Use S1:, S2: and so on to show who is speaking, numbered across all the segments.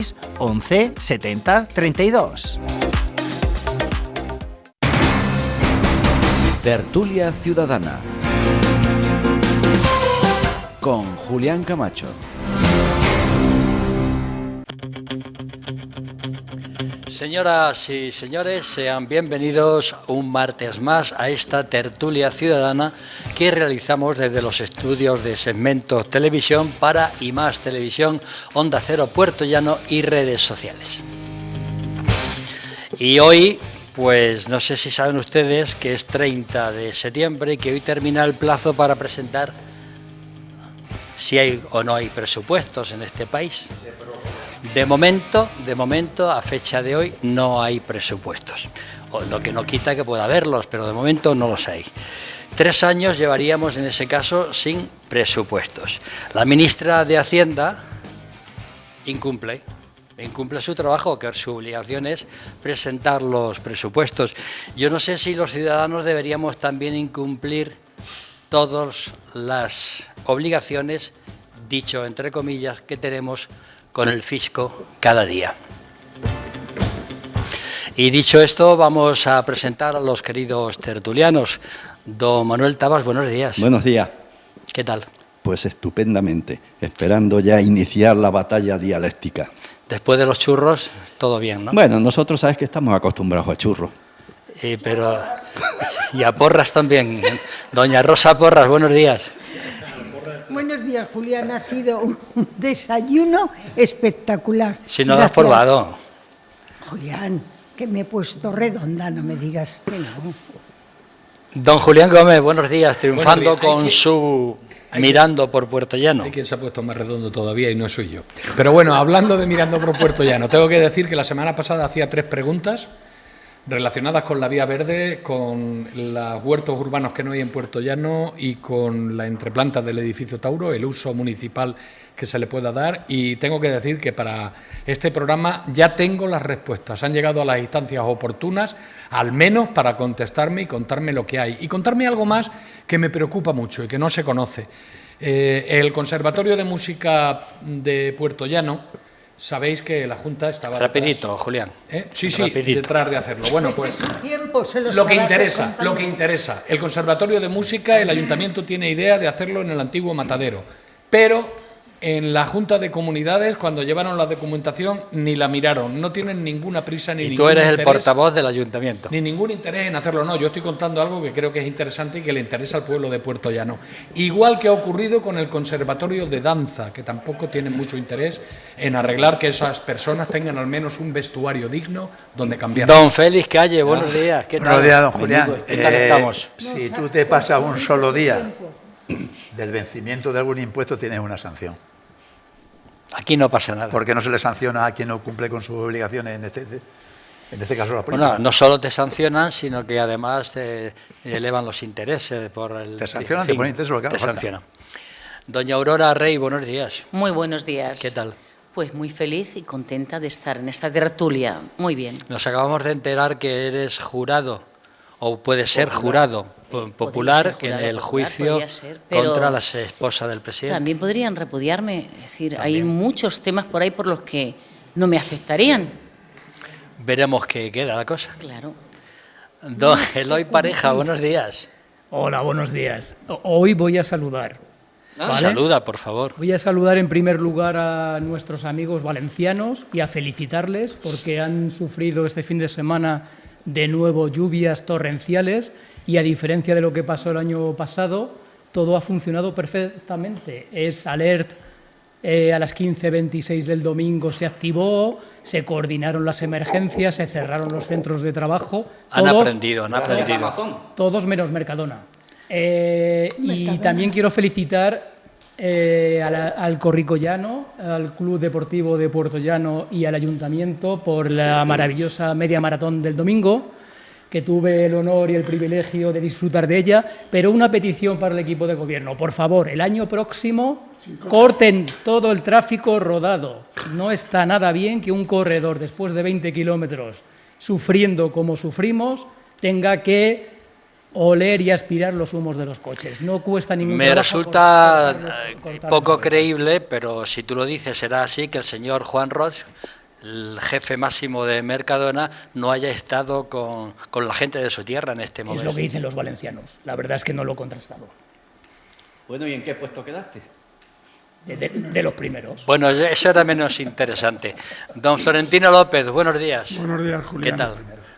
S1: 6 11 70 32.
S2: Tertulia Ciudadana con Julián Camacho.
S3: Señoras y señores, sean bienvenidos un martes más a esta tertulia ciudadana que realizamos desde los estudios de Segmentos Televisión para y más Televisión, Onda Cero Puerto Llano y redes sociales. Y hoy, pues no sé si saben ustedes que es 30 de septiembre y que hoy termina el plazo para presentar si hay o no hay presupuestos en este país. De momento, a fecha de hoy, no hay presupuestos. Lo que no quita que pueda haberlos, pero de momento no los hay. 3 años llevaríamos en ese caso sin presupuestos. La ministra de Hacienda incumple su trabajo, que su obligación es presentar los presupuestos. Yo no sé si los ciudadanos deberíamos también incumplir todas las obligaciones, dicho entre comillas, que tenemos con el fisco cada día. Y dicho esto, vamos a presentar a los queridos tertulianos. Don Manuel Tabas, buenos días.
S4: Buenos días.
S3: ¿Qué tal?
S4: Pues estupendamente, esperando ya iniciar la batalla dialéctica.
S3: Después de los churros, todo bien, ¿no?
S4: Bueno, nosotros sabes que estamos acostumbrados a churros.
S3: Pero y a porras también. Doña Rosa Porras, buenos días.
S5: Buenos días, Julián. Ha sido un desayuno espectacular.
S3: Si no lo has probado.
S5: Julián, que me he puesto redonda, no me digas que no.
S3: Don Julián Gómez, buenos días, triunfando con su Mirando por Puerto Llano.
S6: Hay quien se ha puesto más redondo todavía y no soy yo. Pero bueno, hablando de Mirando por Puerto Llano, tengo que decir que la semana pasada hacía 3 preguntas relacionadas con la vía verde, con los huertos urbanos que no hay en Puerto Llano y con la entreplanta del edificio Tauro, el uso municipal que se le pueda dar, y tengo que decir que para este programa ya tengo las respuestas. Han llegado a las instancias oportunas, al menos para contestarme y contarme lo que hay. Y contarme algo más que me preocupa mucho y que no se conoce. El Conservatorio de Música de Puerto Llano, sabéis que la Junta estaba
S3: rapidito,
S6: detrás,
S3: Julián.
S6: Sí,
S3: rapidito.
S6: detrás de hacerlo. Bueno, pues
S5: lo que
S6: interesa. El Conservatorio de Música, el Ayuntamiento tiene idea de hacerlo en el antiguo Matadero, pero en la Junta de Comunidades, cuando llevaron la documentación, ni la miraron. No tienen ninguna prisa ni ningún interés.
S3: Y tú eres el portavoz del Ayuntamiento.
S6: Ni ningún interés en hacerlo, no. Yo estoy contando algo que creo que es interesante y que le interesa al pueblo de Puerto Llano. Igual que ha ocurrido con el Conservatorio de Danza, que tampoco tiene mucho interés en arreglar que esas personas tengan al menos un vestuario digno donde cambiar.
S3: Don Félix Calle, buenos días. ¿Qué tal?
S7: Buenos días, don Julián.
S3: ¿Qué tal estamos?
S7: Si tú te pasas un solo día del vencimiento de algún impuesto, tienes una sanción.
S3: Aquí no pasa nada.
S7: ¿Por qué no se le sanciona a quien no cumple con sus obligaciones, en este caso la política?
S3: Bueno, no solo te sancionan, sino que además te elevan los intereses por el...
S7: Te sancionan, te ponen intereses, lo que haga
S3: te
S7: falta.
S3: sancionan. Doña Aurora Rey, buenos días.
S8: Muy buenos días.
S3: ¿Qué tal?
S8: Pues muy feliz y contenta de estar en esta tertulia. Muy bien.
S3: Nos acabamos de enterar que eres jurado, o puedes ser jurado popular en el juicio contra la esposa del presidente.
S8: También podrían repudiarme. Es decir, hay muchos temas por ahí por los que no me afectarían.
S3: Veremos qué queda la cosa.
S8: Claro.
S3: Don Eloy Pareja, buenos días.
S9: Hola, buenos días. Hoy voy a saludar. ¿Vale?
S3: Saluda, por favor.
S9: Voy a saludar en primer lugar a nuestros amigos valencianos y a felicitarles porque han sufrido este fin de semana de nuevo lluvias torrenciales y a diferencia de lo que pasó el año pasado, todo ha funcionado perfectamente. Es alert a las 15:26 del domingo se activó, se coordinaron las emergencias, se cerraron los centros de trabajo.
S3: Han aprendido.
S9: Todos menos Mercadona. Y también quiero felicitar al Corricollano, al Club Deportivo de Puerto Llano y al Ayuntamiento por la maravillosa media maratón del domingo, que tuve el honor y el privilegio de disfrutar de ella, pero una petición para el equipo de gobierno. Por favor, el año próximo corten todo el tráfico rodado. No está nada bien que un corredor, después de 20 kilómetros, sufriendo como sufrimos, tenga que oler y aspirar los humos de los coches. No cuesta ningún
S3: Me
S9: trabajo
S3: resulta
S9: cortarlos
S3: poco
S9: de
S3: creíble, pero si tú lo dices será así, que el señor Juan Roig, el jefe máximo de Mercadona, no haya estado con la gente de su tierra en este
S9: Es
S3: momento.
S9: lo que dicen los valencianos. La verdad es que no lo he contrastado.
S4: Bueno, ¿y en qué puesto quedaste?
S9: De los primeros.
S3: Bueno, eso era menos interesante. Don Florentino López, buenos días.
S10: Buenos días, Julián.
S3: ¿Qué tal?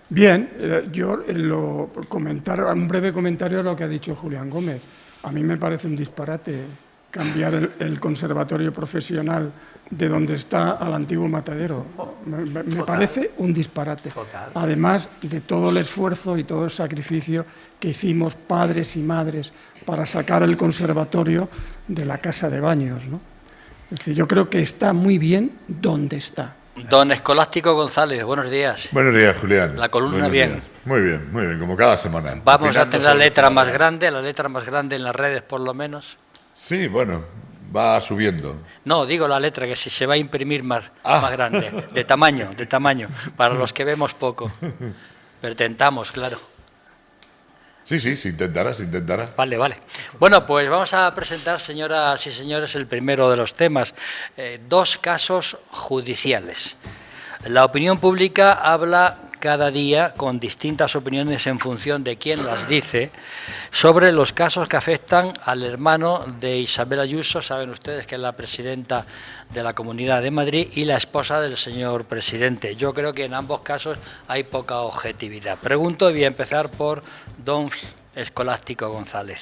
S10: Bien, yo un breve comentario a lo que ha dicho Julián Gómez. A mí me parece un disparate cambiar el conservatorio profesional de donde está al antiguo matadero. Me parece un disparate. Además de todo el esfuerzo y todo el sacrificio que hicimos padres y madres para sacar el conservatorio de la casa de baños, ¿no? Es decir, yo creo que está muy bien donde está.
S3: Don Escolástico González, buenos días.
S11: Buenos días, Julián.
S3: La columna
S11: Buenos
S3: bien.
S11: días. Muy bien, como cada semana.
S3: Vamos a
S11: Opinando
S3: tener la
S11: sobre
S3: letra
S11: todo.
S3: más grande en las redes por lo menos.
S11: Sí, bueno, va subiendo.
S3: No, digo la letra, que si se va a imprimir más grande, de tamaño, para los que vemos poco. Pero tentamos, claro.
S11: Sí, se intentará.
S3: Vale. Bueno, pues vamos a presentar, señoras y señores, el primero de los temas. 2 casos judiciales. La opinión pública habla cada día, con distintas opiniones en función de quién las dice, sobre los casos que afectan al hermano de Isabel Ayuso, saben ustedes que es la presidenta de la Comunidad de Madrid, y la esposa del señor presidente. Yo creo que en ambos casos hay poca objetividad. Pregunto, y voy a empezar por don Escolástico González.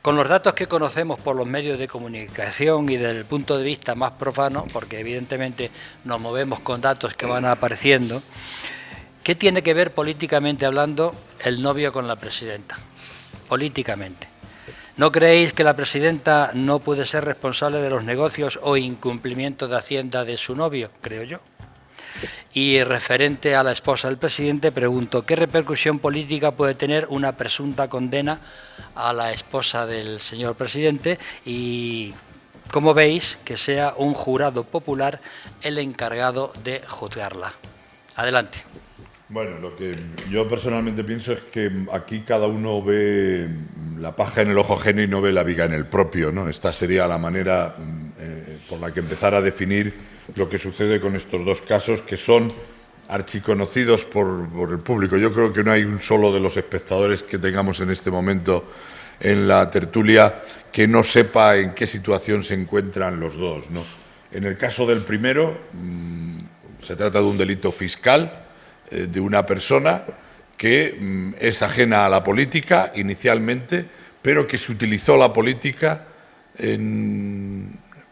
S3: Con los datos que conocemos por los medios de comunicación y desde el punto de vista más profano, porque evidentemente nos movemos con datos que van apareciendo, ¿qué tiene que ver políticamente hablando el novio con la presidenta? Políticamente. ¿No creéis que la presidenta no puede ser responsable de los negocios o incumplimientos de Hacienda de su novio? Creo yo. Y referente a la esposa del presidente, pregunto, ¿qué repercusión política puede tener una presunta condena a la esposa del señor presidente? Y ¿cómo veis que sea un jurado popular el encargado de juzgarla? Adelante.
S11: Bueno, lo que yo personalmente pienso es que aquí cada uno ve la paja en el ojo ajeno y no ve la viga en el propio, ¿no? Esta sería la manera por la que empezar a definir lo que sucede con estos 2 casos, que son archiconocidos por el público. Yo creo que no hay un solo de los espectadores que tengamos en este momento en la tertulia que no sepa en qué situación se encuentran los dos, ¿no? En el caso del primero, se trata de un delito fiscal de una persona que es ajena a la política inicialmente, pero que se utilizó la política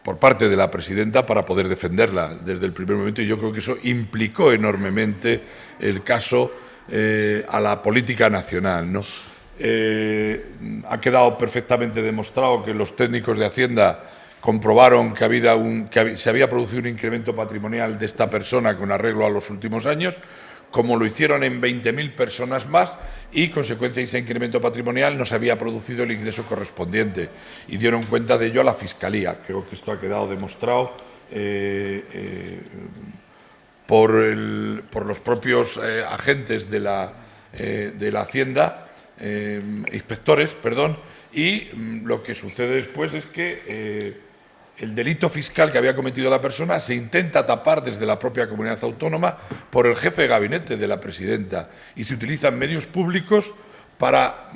S11: por parte de la presidenta para poder defenderla desde el primer momento, y yo creo que eso implicó enormemente el caso a la política nacional, ¿no? Ha quedado perfectamente demostrado que los técnicos de Hacienda comprobaron que se había producido un incremento patrimonial de esta persona con arreglo a los últimos años, como lo hicieron en 20.000 personas más, y, consecuencia de ese incremento patrimonial, no se había producido el ingreso correspondiente, y dieron cuenta de ello a la Fiscalía. Creo que esto ha quedado demostrado por los propios agentes de la Hacienda, inspectores, perdón, y lo que sucede después es que el delito fiscal que había cometido la persona se intenta tapar desde la propia comunidad autónoma por el jefe de gabinete de la presidenta, y se utilizan medios públicos para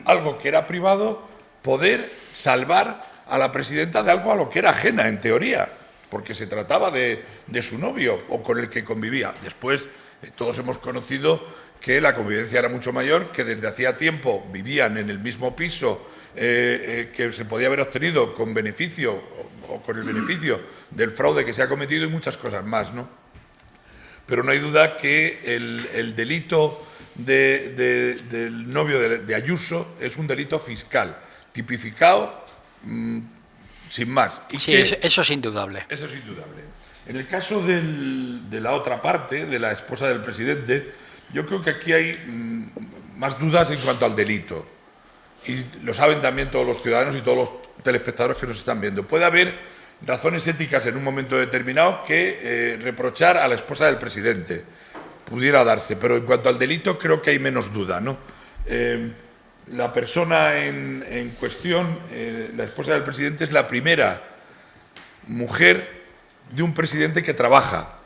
S11: algo que era privado poder salvar a la presidenta de algo a lo que era ajena en teoría, porque se trataba de su novio o con el que convivía. Después todos hemos conocido que la convivencia era mucho mayor, que desde hacía tiempo vivían en el mismo piso, que se podía haber obtenido con beneficio o con el beneficio del fraude que se ha cometido, y muchas cosas más, ¿no? Pero no hay duda que el delito del novio de Ayuso es un delito fiscal, tipificado sin más. Y
S3: sí, eso es indudable.
S11: Eso es indudable. En el caso de la otra parte, de la esposa del presidente, yo creo que aquí hay más dudas en cuanto al delito. Y lo saben también todos los ciudadanos y todos los telespectadores que nos están viendo. Puede haber razones éticas en un momento determinado que reprochar a la esposa del presidente. Pudiera darse, pero en cuanto al delito creo que hay menos duda, ¿no? la persona en cuestión, la esposa del presidente, es la primera mujer de un presidente que trabaja,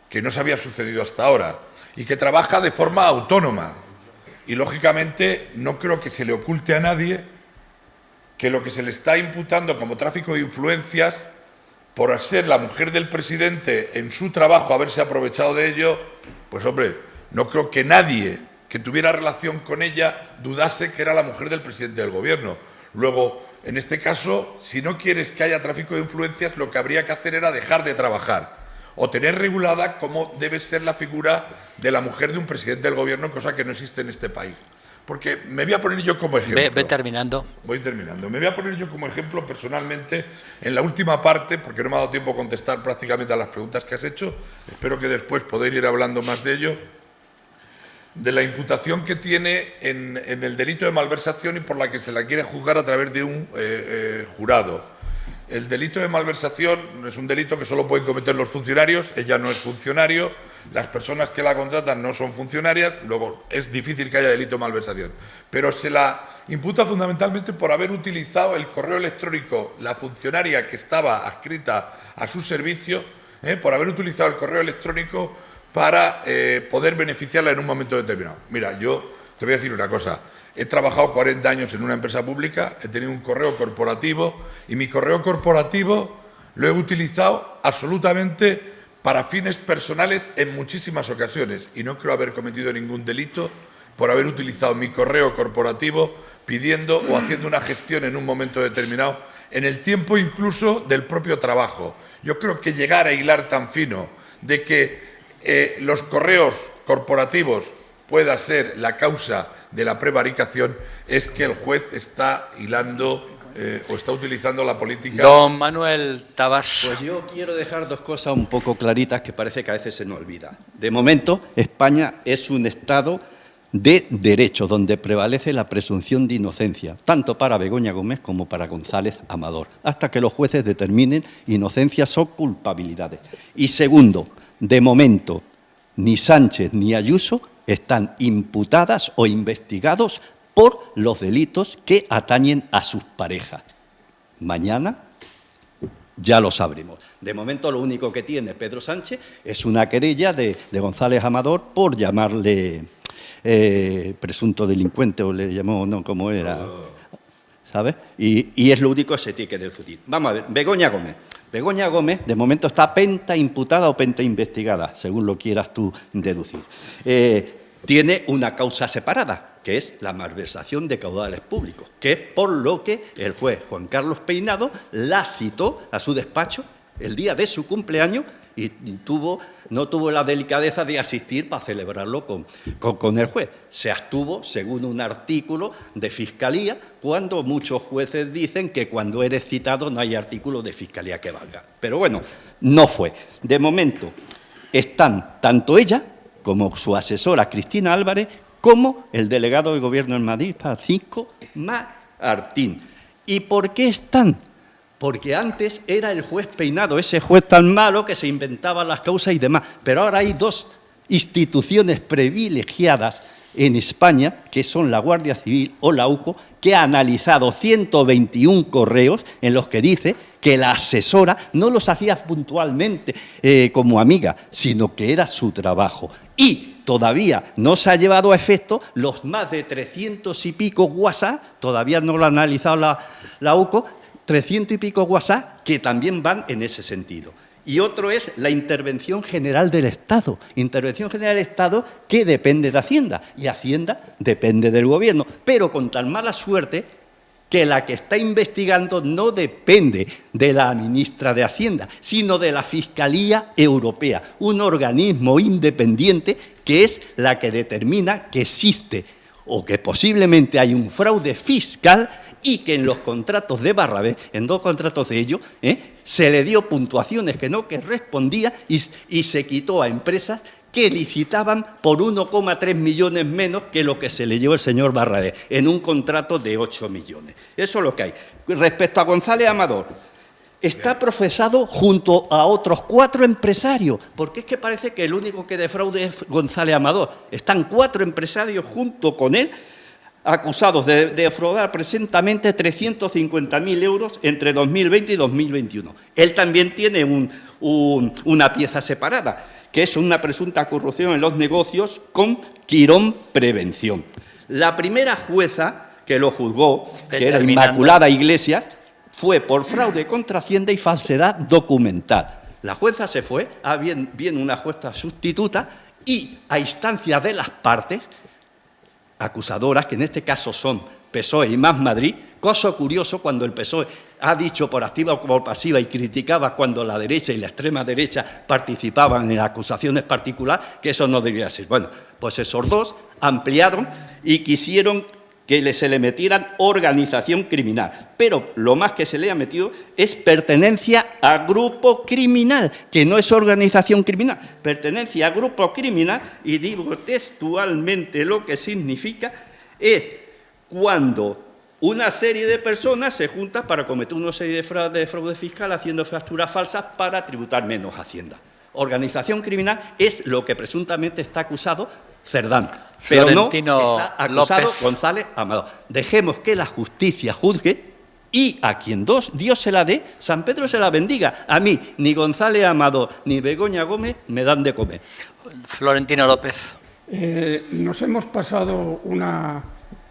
S11: que no se había sucedido hasta ahora, y que trabaja de forma autónoma. Y, lógicamente, no creo que se le oculte a nadie que lo que se le está imputando como tráfico de influencias por ser la mujer del presidente en su trabajo, haberse aprovechado de ello, pues, hombre, no creo que nadie que tuviera relación con ella dudase que era la mujer del presidente del gobierno. Luego, en este caso, si no quieres que haya tráfico de influencias, lo que habría que hacer era dejar de trabajar o tener regulada cómo debe ser la figura de la mujer de un presidente del gobierno, cosa que no existe en este país. Porque me voy a poner yo como ejemplo.
S3: Ve terminando.
S11: Voy terminando. Me voy a poner yo como ejemplo personalmente en la última parte, porque no me ha dado tiempo a contestar prácticamente a las preguntas que has hecho. Espero que después podáis ir hablando más de ello. De la imputación que tiene en el delito de malversación y por la que se la quiere juzgar a través de un jurado. El delito de malversación es un delito que solo pueden cometer los funcionarios. Ella no es funcionario, las personas que la contratan no son funcionarias, luego es difícil que haya delito de malversación. Pero se la imputa fundamentalmente por haber utilizado el correo electrónico, la funcionaria que estaba adscrita a su servicio, por haber utilizado el correo electrónico para poder beneficiarla en un momento determinado. Mira, yo te voy a decir una cosa. He trabajado 40 años en una empresa pública, he tenido un correo corporativo y mi correo corporativo lo he utilizado absolutamente para fines personales en muchísimas ocasiones y no creo haber cometido ningún delito por haber utilizado mi correo corporativo pidiendo o haciendo una gestión en un momento determinado, en el tiempo incluso del propio trabajo. Yo creo que llegar a hilar tan fino de que los correos corporativos pueda ser la causa de la prevaricación es que el juez está hilando o está utilizando la política.
S3: Don Manuel Tabás.
S4: Pues yo quiero dejar dos cosas un poco claritas que parece que a veces se nos olvida. De momento, España es un Estado de derecho, donde prevalece la presunción de inocencia, tanto para Begoña Gómez como para González Amador, hasta que los jueces determinen inocencias o culpabilidades. Y segundo, de momento, ni Sánchez ni Ayuso están imputadas o investigados por los delitos que atañen a sus parejas. Mañana ya lo sabremos. De momento lo único que tiene Pedro Sánchez es una querella de González Amador por llamarle presunto delincuente, o le llamó, no, ¿cómo era? ¿Sabes? Y es lo único que se tiene que discutir. Vamos a ver, Begoña Gómez. Begoña Gómez, de momento, está penta imputada o penta investigada, según lo quieras tú deducir. Tiene una causa separada, que es la malversación de caudales públicos, que es por lo que el juez Juan Carlos Peinado la citó a su despacho el día de su cumpleaños y no tuvo la delicadeza de asistir para celebrarlo con el juez. Se abstuvo, según un artículo de Fiscalía, cuando muchos jueces dicen que cuando eres citado no hay artículo de Fiscalía que valga. Pero bueno, no fue. De momento están tanto ella como su asesora Cristina Álvarez, como el delegado de Gobierno en Madrid, Francisco Martín. ¿Y por qué están? Porque antes era el juez Peinado, ese juez tan malo que se inventaba las causas y demás. Pero ahora hay dos instituciones privilegiadas en España, que son la Guardia Civil o la UCO, que ha analizado 121 correos en los que dice que la asesora no los hacía puntualmente como amiga, sino que era su trabajo. Y todavía no se ha llevado a efecto los más de 300 y pico WhatsApp, todavía no lo ha analizado la UCO, 300 y pico WhatsApp que también van en ese sentido. Y otro es la Intervención General del Estado. Intervención General del Estado que depende de Hacienda, y Hacienda depende del Gobierno, pero con tan mala suerte que la que está investigando no depende de la ministra de Hacienda, sino de la Fiscalía Europea, un organismo independiente que es la que determina que existe o que posiblemente hay un fraude fiscal y que en los contratos de Barrabés, en 2 contratos de ellos, se le dio puntuaciones que no respondía y se quitó a empresas que licitaban por 1,3 millones menos que lo que se le llevó el señor Barrabés en un contrato de 8 millones. Eso es lo que hay. Respecto a González Amador, está procesado junto a otros 4 empresarios, porque es que parece que el único que defraude es González Amador. Están 4 empresarios junto con él acusados de defraudar presuntamente 350.000 euros entre 2020 y 2021. Él también tiene una pieza separada, que es una presunta corrupción en los negocios con Quirón Prevención. La primera jueza que lo juzgó, que era Inmaculada Iglesias, fue por fraude contra Hacienda y falsedad documental. La jueza se fue, viene una jueza sustituta y, a instancias de las partes acusadoras, que en este caso son PSOE y Más Madrid, cosa curioso cuando el PSOE ha dicho por activa o por pasiva y criticaba cuando la derecha y la extrema derecha participaban en acusaciones particulares, que eso no debería ser. Bueno, pues esos dos ampliaron y quisieron que se le metieran organización criminal. Pero lo más que se le ha metido es pertenencia a grupo criminal, que no es organización criminal, pertenencia a grupo criminal, y digo textualmente lo que significa, es cuando una serie de personas se juntan para cometer una serie de fraude fiscal haciendo facturas falsas para tributar menos Hacienda. Organización criminal es lo que presuntamente está acusado Cerdán, pero
S3: Florentino
S4: no está acusado
S3: López.
S4: González Amado. Dejemos que la justicia juzgue y a quien Dios se la dé, San Pedro se la bendiga. A mí ni González Amado ni Begoña Gómez me dan de comer.
S3: Florentino López.
S10: Nos hemos pasado una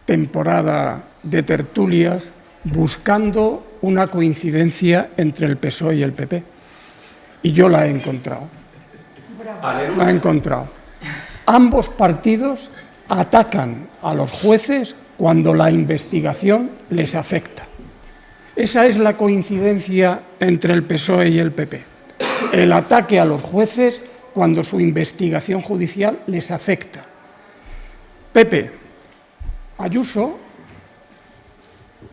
S10: temporada de tertulias buscando una coincidencia entre el PSOE y el PP. Y yo la he encontrado. La he encontrado. Ambos partidos atacan a los jueces cuando la investigación les afecta. Esa es la coincidencia entre el PSOE y el PP. El ataque a los jueces cuando su investigación judicial les afecta. Pepe, Ayuso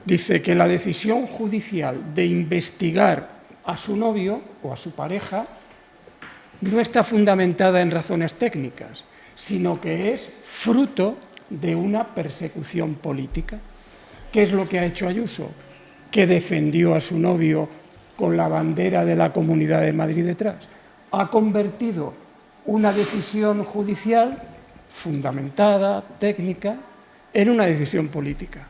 S10: dice que la decisión judicial de investigar a su novio o a su pareja no está fundamentada en razones técnicas, sino que es fruto de una persecución política. ¿Qué es lo que ha hecho Ayuso? Que defendió a su novio con la bandera de la Comunidad de Madrid detrás. Ha convertido una decisión judicial fundamentada, técnica, en una decisión política.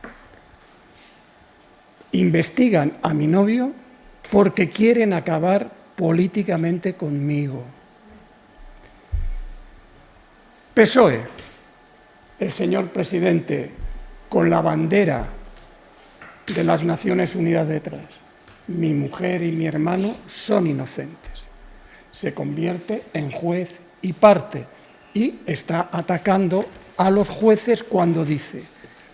S10: Investigan a mi novio porque quieren acabar políticamente conmigo. PSOE, el señor presidente con la bandera de las Naciones Unidas detrás. Mi mujer y mi hermano son inocentes. Se convierte en juez y parte y está atacando a los jueces cuando dice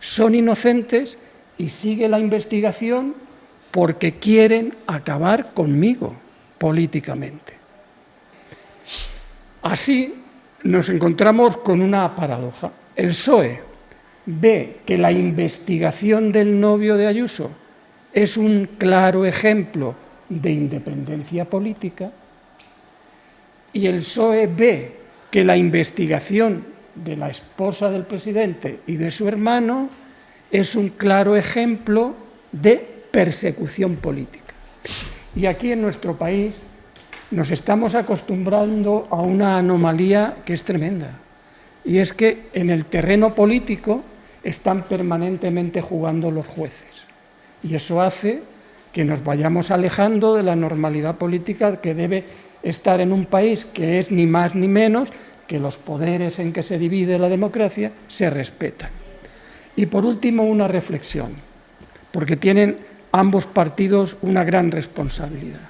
S10: son inocentes y sigue la investigación porque quieren acabar conmigo políticamente. Así nos encontramos con una paradoja. El PSOE ve que la investigación del novio de Ayuso es un claro ejemplo de independencia política y el PSOE ve que la investigación de la esposa del presidente y de su hermano es un claro ejemplo de persecución política. Y aquí en nuestro país nos estamos acostumbrando a una anomalía que es tremenda, y es que en el terreno político están permanentemente jugando los jueces, y eso hace que nos vayamos alejando de la normalidad política que debe estar en un país que es ni más ni menos que los poderes en que se divide la democracia se respetan. Y por último, una reflexión, porque tienen ambos partidos una gran responsabilidad.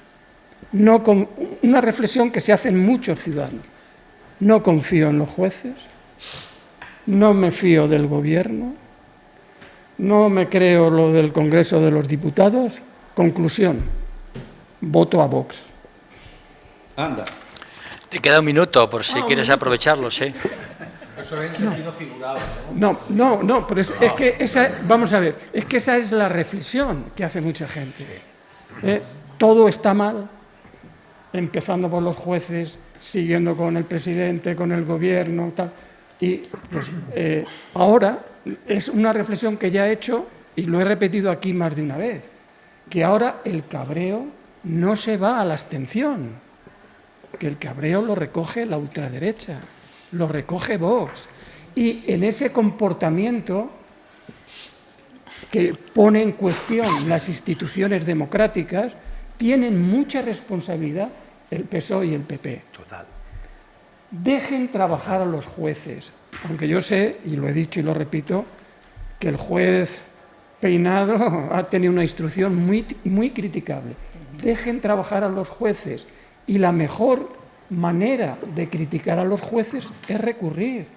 S10: Una reflexión que se hacen muchos ciudadanos. No confío en los jueces, no me fío del gobierno, no me creo lo del Congreso de los Diputados. Conclusión, voto a Vox.
S4: Anda.
S3: Te queda un minuto por si quieres aprovecharlo, sí.
S6: Eso es en sentido figurado,
S10: ¿no? No, pero es que esa, vamos a ver, es que esa es la reflexión que hace mucha gente. Todo está mal, empezando por los jueces, siguiendo con el presidente, con el gobierno, tal. Y pues, ahora es una reflexión que ya he hecho y lo he repetido aquí más de una vez, que ahora el cabreo no se va a la abstención, que el cabreo lo recoge la ultraderecha, lo recoge Vox. Y en ese comportamiento que pone en cuestión las instituciones democráticas, tienen mucha responsabilidad el PSOE y el PP.
S7: Total.
S10: Dejen trabajar a los jueces, aunque yo sé, y lo he dicho y lo repito, que el juez Peinado ha tenido una instrucción muy criticable. Dejen trabajar a los jueces, y la mejor manera de criticar a los jueces es recurrir.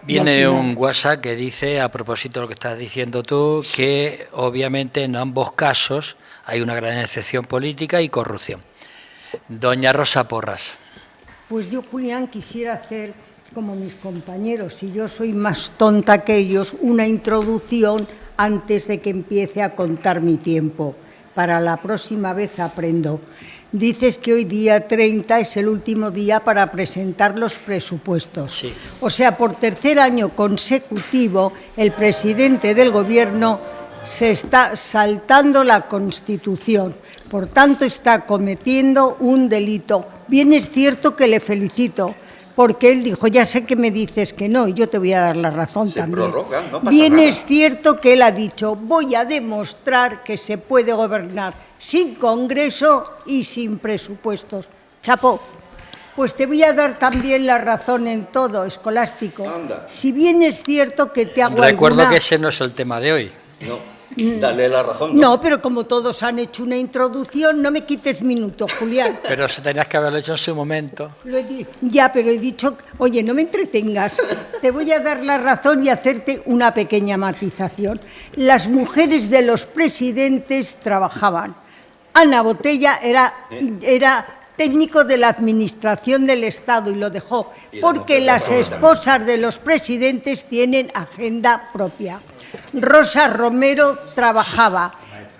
S3: Viene un WhatsApp que dice, a propósito de lo que estás diciendo tú, que obviamente en ambos casos hay una gran excepción política y corrupción. Doña Rosa Porras.
S5: Pues yo, Julián, quisiera hacer, como mis compañeros, y yo soy más tonta que ellos, una introducción antes de que empiece a contar mi tiempo. Para la próxima vez aprendo. Dices que hoy día 30 es el último día para presentar los presupuestos.
S3: Sí.
S5: O sea, por tercer año consecutivo, el presidente del Gobierno se está saltando la Constitución. Por tanto, está cometiendo un delito. Bien es cierto que le felicito, porque él dijo, ya sé que me dices que no, y yo te voy a dar la razón también.
S4: Prorrogan, no pasa
S5: Bien
S4: nada.
S5: es cierto que él ha dicho, voy a demostrar que se puede gobernar sin Congreso y sin presupuestos. Chapó. Pues te voy a dar también la razón en todo, Escolástico.
S4: Anda.
S5: Si bien es cierto que te hago
S3: Recuerdo
S5: alguna...
S3: que ese no es el tema de hoy.
S4: No, dale la razón.
S5: No, pero como todos han hecho una introducción, no me quites minuto, Julián.
S3: Pero se tenías que haberlo hecho en su momento.
S5: Ya, pero he dicho, oye, no me entretengas, te voy a dar la razón y hacerte una pequeña matización. Las mujeres de los presidentes trabajaban. Ana Botella era técnico de la Administración del Estado y lo dejó, porque las esposas de los presidentes tienen agenda propia. Rosa Romero trabajaba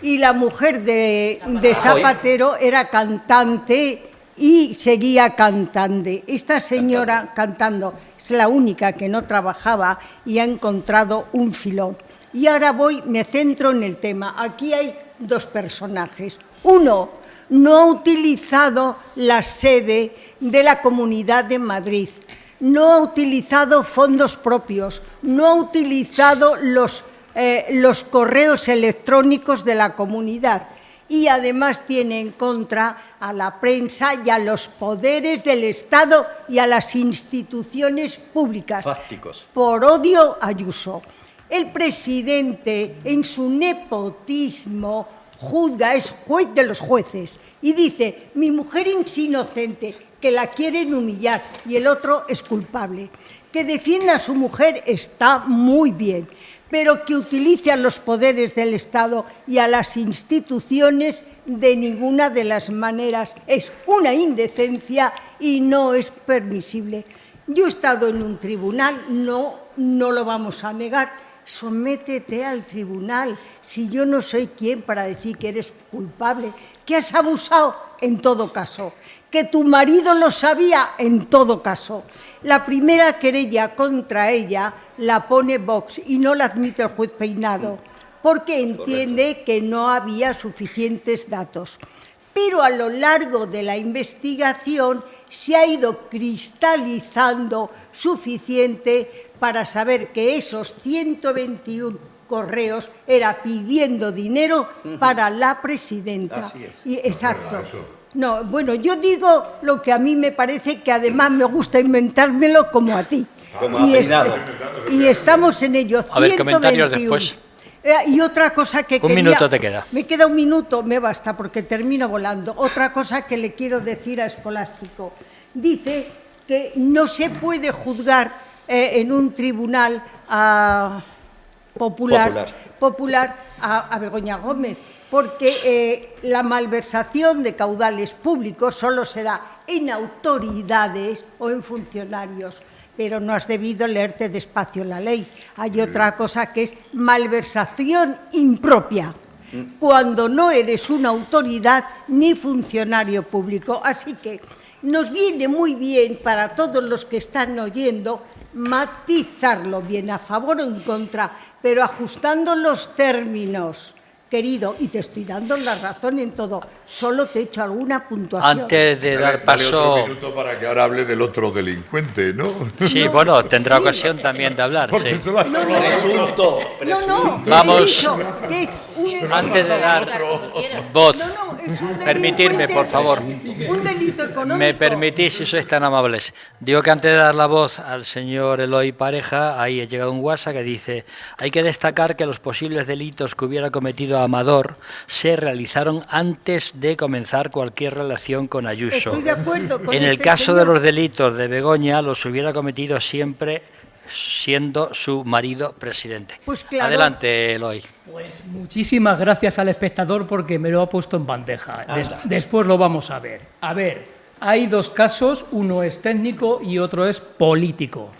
S5: y la mujer de Zapatero era cantante y seguía cantando. Esta señora cantando es la única que no trabajaba y ha encontrado un filón. Y ahora me centro en el tema. Aquí hay dos personajes. Uno, no ha utilizado la sede de la Comunidad de Madrid, no ha utilizado fondos propios, no ha utilizado los correos electrónicos de la comunidad y además tiene en contra a la prensa y a los poderes del Estado y a las instituciones públicas.
S4: Fácticos.
S5: Por odio a Ayuso. El presidente, en su nepotismo, juzga, es juez de los jueces y dice, mi mujer es inocente, que la quieren humillar y el otro es culpable. Que defienda a su mujer está muy bien, pero que utilice a los poderes del Estado y a las instituciones de ninguna de las maneras. Es una indecencia y no es permisible. Yo he estado en un tribunal, no lo vamos a negar. Sométete al tribunal, si yo no soy quien para decir que eres culpable, que has abusado en todo caso, que tu marido lo sabía en todo caso. La primera querella contra ella la pone Vox y no la admite el juez Peinado, porque entiende que no había suficientes datos. Pero a lo largo de la investigación se ha ido cristalizando suficiente para saber que esos 121 correos era pidiendo dinero para la presidenta.
S4: Así es.
S5: Y, exacto. No, bueno, yo digo lo que a mí me parece, que además me gusta inventármelo como a ti.
S4: Como a Peinado.
S5: Y estamos en ello.
S3: A ver, comentarios después.
S5: Y otra cosa que
S3: Un minuto te queda.
S5: Me queda un minuto, me basta, porque termino volando. Otra cosa que le quiero decir a Escolástico. Dice que no se puede juzgar en un tribunal popular a Begoña Gómez, porque la malversación de caudales públicos solo se da en autoridades o en funcionarios. Pero no has debido leerte despacio la ley. Hay otra cosa que es malversación impropia, cuando no eres una autoridad ni funcionario público. Así que nos viene muy bien para todos los que están oyendo matizarlo bien a favor o en contra, pero ajustando los términos, Querido, y te estoy dando la razón en todo, solo te he hecho alguna puntuación.
S3: Antes de dar
S11: Dale otro
S3: paso...
S11: minuto para que ahora hable del otro delincuente, ¿no?
S3: Sí, bueno, tendrá ocasión también de hablar,
S11: Porque
S3: sí.
S11: se lo has hablado.
S5: No,
S3: Vamos.
S5: he dicho que es un
S3: Antes de dar voz,
S5: es un
S3: permitidme,
S5: delincuente,
S3: por favor.
S5: un delito económico.
S3: Me permitís, si sois tan amables. Digo que antes de dar la voz al señor Eloy Pareja, ahí ha llegado un WhatsApp que dice: hay que destacar que los posibles delitos que hubiera cometido Amador se realizaron antes de comenzar cualquier relación con Ayuso.
S5: Estoy de acuerdo con
S3: En el
S5: este
S3: caso de
S5: señor.
S3: los delitos de Begoña, los hubiera cometido siempre siendo su marido presidente.
S5: Pues claro.
S3: Adelante, Eloy.
S9: Pues muchísimas gracias al espectador porque me lo ha puesto en bandeja. Después lo vamos a ver. A ver, hay dos casos, uno es técnico y otro es político.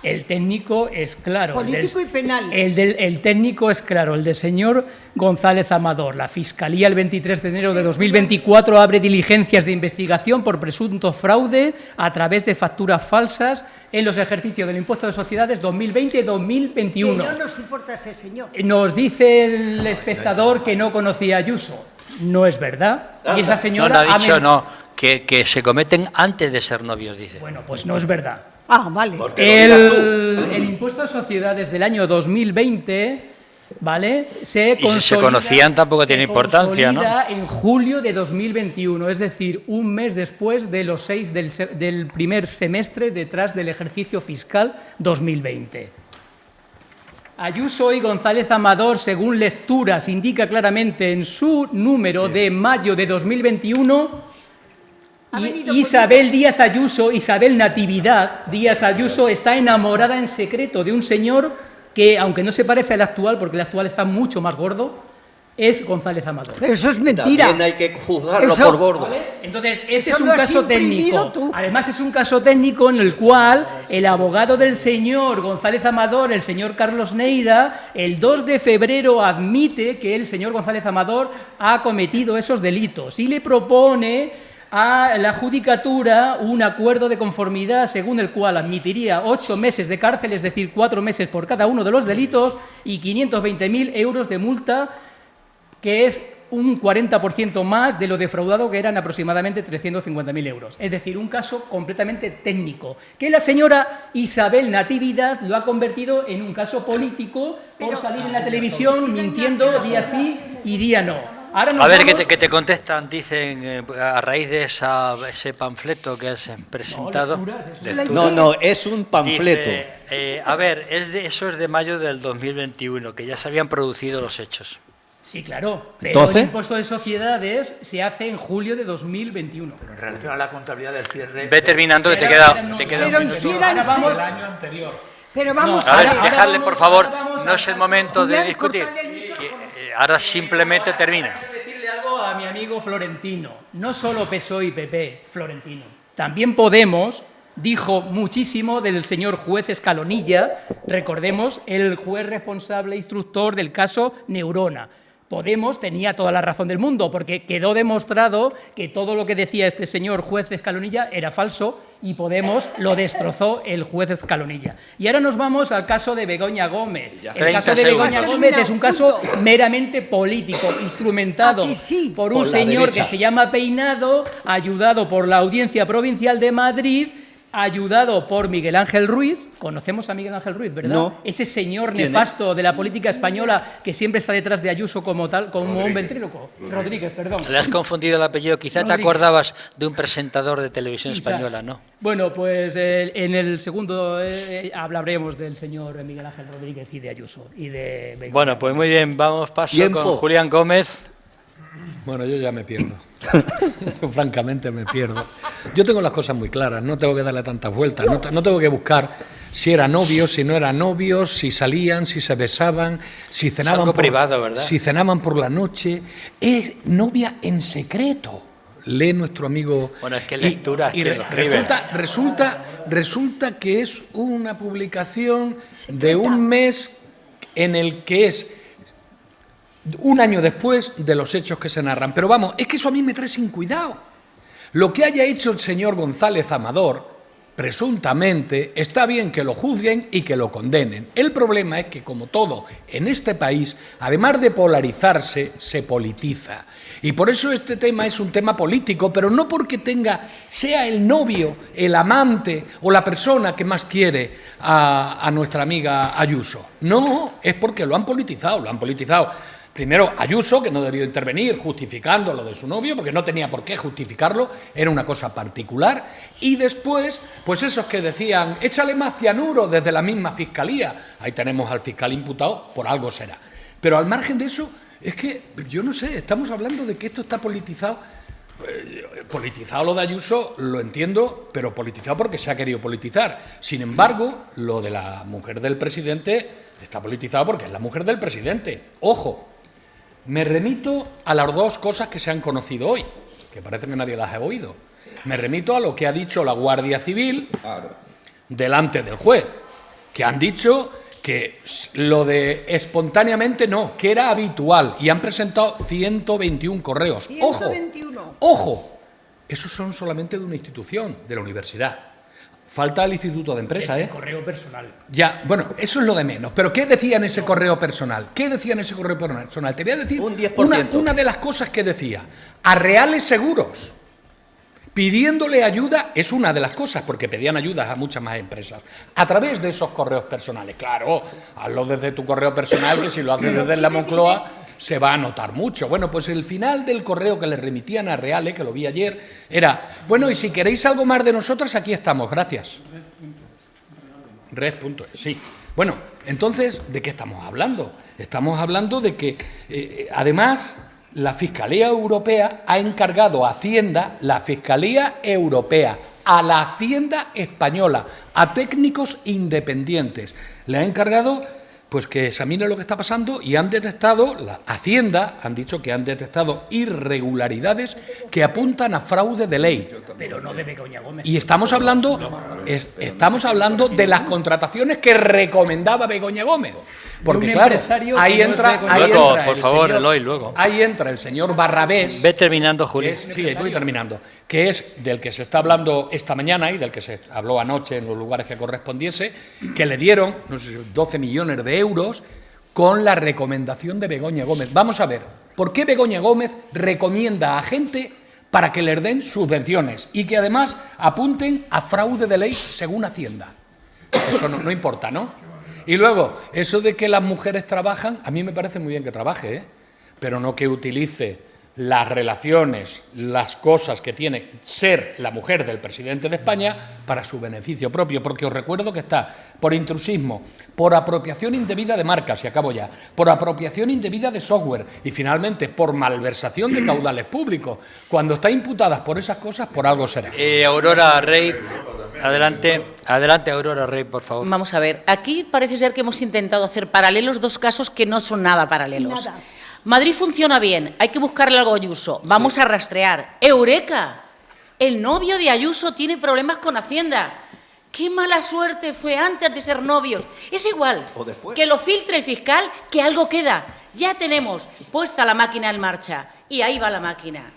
S9: El técnico es claro.
S5: Político y penal.
S9: El técnico es claro, el del señor González Amador. La Fiscalía el 23 de enero de 2024 abre diligencias de investigación por presunto fraude a través de facturas falsas en los ejercicios del impuesto de sociedades 2020 y 2021.
S5: Que no nos importa ese señor.
S9: Nos dice el espectador que no conocía a Ayuso. No es verdad. Y esa
S3: No,
S9: señora
S3: no ha dicho no, que se cometen antes de ser novios, dice.
S9: Bueno, pues no es verdad.
S5: Ah, vale.
S9: El impuesto de sociedades del año 2020, ¿vale?
S3: Y si se conocían tampoco tiene importancia, ¿no?
S9: En julio de 2021, es decir, un mes después de los 6 del primer semestre detrás del ejercicio fiscal 2020. Ayuso y González Amador, según lecturas, indica claramente en su número de mayo de 2021... Isabel Díaz Ayuso, Isabel Natividad Díaz Ayuso, está enamorada en secreto de un señor que, aunque no se parece al actual, porque el actual está mucho más gordo, es González Amador.
S5: Pero eso es mentira.
S4: También hay que juzgarlo
S5: Eso-
S4: por gordo.
S9: ¿Vale? Entonces, ese
S5: Eso
S9: es un
S5: lo has
S9: caso
S5: imprimido
S9: técnico.
S5: tú.
S9: Además, es un caso técnico en el cual el abogado del señor González Amador, el señor Carlos Neira, el 2 de febrero admite que el señor González Amador ha cometido esos delitos y le propone a la judicatura un acuerdo de conformidad según el cual admitiría 8 meses de cárcel, es decir, 4 meses por cada uno de los delitos y 520.000 euros de multa, que es un 40% más de lo defraudado, que eran aproximadamente 350.000 euros. Es decir, un caso completamente técnico, que la señora Isabel Natividad lo ha convertido en un caso político por salir en la televisión mintiendo día sí y día no. Ahora nos
S3: A ver,
S9: vamos-
S3: que te contestan, dicen, a raíz de ese panfleto que has presentado.
S4: No, es un panfleto.
S3: Dice, a ver, eso es de mayo del 2021, que ya se habían producido los hechos.
S9: Sí, claro, pero
S4: ¿Entonces?
S9: el impuesto de sociedades se hace en julio de 2021.
S7: En relación a la contabilidad del cierre...
S3: Ve terminando, que te
S9: Era-
S3: queda
S9: no,
S3: un
S5: pero
S3: minuto.
S5: si eran
S9: Ahora vamos-
S5: seis.
S6: año anterior.
S5: Pero vamos
S3: A ver,
S5: ver.
S3: dejadle, por favor,
S9: ahora vamos
S3: no
S9: al
S3: es el
S9: caso.
S3: momento de
S5: Julián,
S3: discutir.
S5: córtale el micrófono.
S3: Ahora simplemente termina.
S9: Quiero decirle algo a mi amigo Florentino. No solo PSOE y PP, Florentino. También Podemos dijo muchísimo del señor juez Escalonilla, recordemos, el juez responsable instructor del caso Neurona. Podemos tenía toda la razón del mundo, porque quedó demostrado que todo lo que decía este señor juez Escalonilla era falso y Podemos lo destrozó el juez Escalonilla. Y ahora nos vamos al caso de Begoña Gómez. El
S3: 30
S9: caso de
S3: segundos.
S9: Begoña Gómez es un caso meramente político, instrumentado
S5: ¿A que sí?
S9: por un
S4: Por la
S9: señor
S4: derecha.
S9: que se llama Peinado, ayudado por la Audiencia Provincial de Madrid, ayudado por Miguel Ángel Ruiz. Conocemos a Miguel Ángel Ruiz, ¿verdad?
S4: No.
S9: Ese señor
S4: ¿Quién es?
S9: nefasto de la política española que siempre está detrás de Ayuso como tal, como un ventríloco. Rodríguez, perdón.
S3: Le has confundido el apellido. Quizá te
S9: Rodríguez.
S3: acordabas de un presentador de televisión
S9: Quizá.
S3: española, ¿no?
S9: Bueno, pues en el segundo hablaremos del señor Miguel Ángel Rodríguez y de Ayuso y de Begoña.
S3: Bueno, pues muy bien, vamos paso
S4: Tiempo.
S3: con Julián Gómez.
S6: Bueno, yo ya me pierdo. Yo francamente me pierdo. Yo tengo las cosas muy claras, no tengo que darle tantas vueltas, no tengo que buscar si era novio, si no era novio, si salían, si se besaban, si cenaban
S3: algo privado, ¿verdad?
S6: si cenaban por la noche. Es novia en secreto. Lee nuestro amigo.
S3: Bueno, es que lecturas que lo escribe.
S6: resulta que es una publicación de un mes en el que es un año después de los hechos que se narran. Pero vamos, es que eso a mí me trae sin cuidado. Lo que haya hecho el señor González Amador presuntamente, está bien que lo juzguen y que lo condenen. El problema es que, como todo en este país, además de polarizarse, se politiza. Y por eso este tema es un tema político, pero no porque sea el novio, el amante o la persona que más quiere a nuestra amiga Ayuso. No, es porque lo han politizado, Primero, Ayuso, que no debió intervenir justificando lo de su novio, porque no tenía por qué justificarlo, era una cosa particular. Y después, pues esos que decían, échale más cianuro desde la misma fiscalía. Ahí tenemos al fiscal imputado, por algo será. Pero al margen de eso, es que, yo no sé, estamos hablando de que esto está politizado. Politizado lo de Ayuso, lo entiendo, pero politizado porque se ha querido politizar. Sin embargo, lo de la mujer del presidente está politizado porque es la mujer del presidente. Ojo. Me remito a las dos cosas que se han conocido hoy, que parece que nadie las ha oído. Me remito a lo que ha dicho la Guardia Civil delante del juez, que han dicho que lo de espontáneamente no, que era habitual, y han presentado 121 correos.
S5: 121.
S6: ¡Ojo! Esos son solamente de una institución, de la universidad. Falta el Instituto de Empresa, ¿eh?
S9: Correo personal.
S6: Ya, bueno, eso es lo de menos. Pero ¿qué decía en ese correo personal? ¿Qué decía en ese correo personal? Te voy a decir
S4: un 10%.
S6: Una de las cosas que decía. A Reales Seguros, pidiéndole ayuda, es una de las cosas, porque pedían ayudas a muchas más empresas, a través de esos correos personales. Claro, hazlo desde tu correo personal, que si lo haces desde la Moncloa se va a notar mucho. Bueno, pues el final del correo que le remitían a Reales, que lo vi ayer, era, bueno, y si queréis algo más de nosotros, aquí estamos, gracias. Red.es, sí. Bueno, entonces, ¿de qué estamos hablando? Estamos hablando de que, además, la Fiscalía Europea ha encargado a Hacienda, la Fiscalía Europea, a la Hacienda Española, a técnicos independientes. Le ha encargado pues que examine lo que está pasando y han detectado, la Hacienda, han dicho que han detectado irregularidades que apuntan a fraude de ley.
S9: Pero no de Begoña Gómez.
S6: Y estamos hablando de las contrataciones que recomendaba Begoña Gómez. Porque claro, ahí entra el señor Barrabés.
S3: Ve terminando, Julio.
S6: Sí, voy terminando. Que es del que se está hablando esta mañana y del que se habló anoche en los lugares que correspondiese, que le dieron, no sé, 12 millones de euros con la recomendación de Begoña Gómez. Vamos a ver, ¿por qué Begoña Gómez recomienda a gente para que les den subvenciones y que además apunten a fraude de ley según Hacienda? Eso no importa, ¿no? Y luego, eso de que las mujeres trabajan, a mí me parece muy bien que trabaje, ¿eh? Pero no que utilice las relaciones, las cosas que tiene ser la mujer del presidente de España para su beneficio propio, porque os recuerdo que está por intrusismo, por apropiación indebida de marcas, y acabo ya, por apropiación indebida de software y finalmente por malversación de caudales públicos. Cuando está imputada por esas cosas, por algo será.
S3: Aurora Rey, adelante Aurora Rey, por favor.
S8: Vamos a ver, aquí parece ser que hemos intentado hacer paralelos dos casos que no son nada paralelos.
S5: Nada.
S8: Madrid funciona bien, hay que buscarle algo a Ayuso, vamos a rastrear. ¡Eureka! El novio de Ayuso tiene problemas con Hacienda. ¡Qué mala suerte fue antes de ser novios! Es igual, que lo filtre el fiscal, que algo queda. Ya tenemos puesta la máquina en marcha y ahí va la máquina.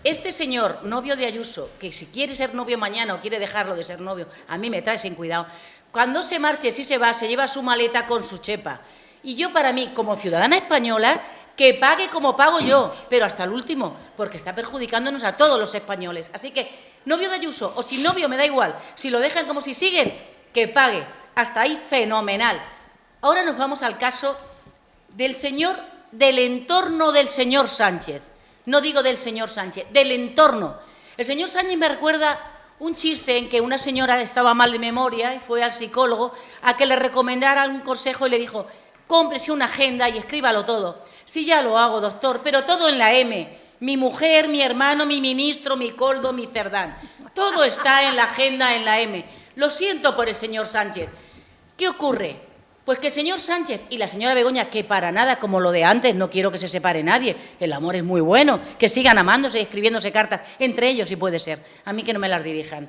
S8: Este señor, novio de Ayuso, que si quiere ser novio mañana o quiere dejarlo de ser novio, a mí me trae sin cuidado. Cuando se marche, si se va, se lleva su maleta con su chepa. Y yo, para mí, como ciudadana española, que pague como pago yo, pero hasta el último, porque está perjudicándonos a todos los españoles. Así que, novio de Ayuso o sin novio, me da igual. Si lo dejan como si siguen, que pague. Hasta ahí, fenomenal. Ahora nos vamos al caso del señor, del entorno del señor Sánchez. No digo del señor Sánchez, del entorno. El señor Sánchez me recuerda un chiste en que una señora estaba mal de memoria y fue al psicólogo a que le recomendara un consejo y le dijo: cómprese una agenda y escríbalo todo. Sí, ya lo hago, doctor, pero todo en la M. Mi mujer, mi hermano, mi ministro, mi Coldo, mi Cerdán. Todo está en la agenda en la M. Lo siento por el señor Sánchez. ¿Qué ocurre? Pues que el señor Sánchez y la señora Begoña, que para nada como lo de antes, no quiero que se separe nadie, el amor es muy bueno, que sigan amándose y escribiéndose cartas entre ellos, si puede ser. A mí que no me las dirijan.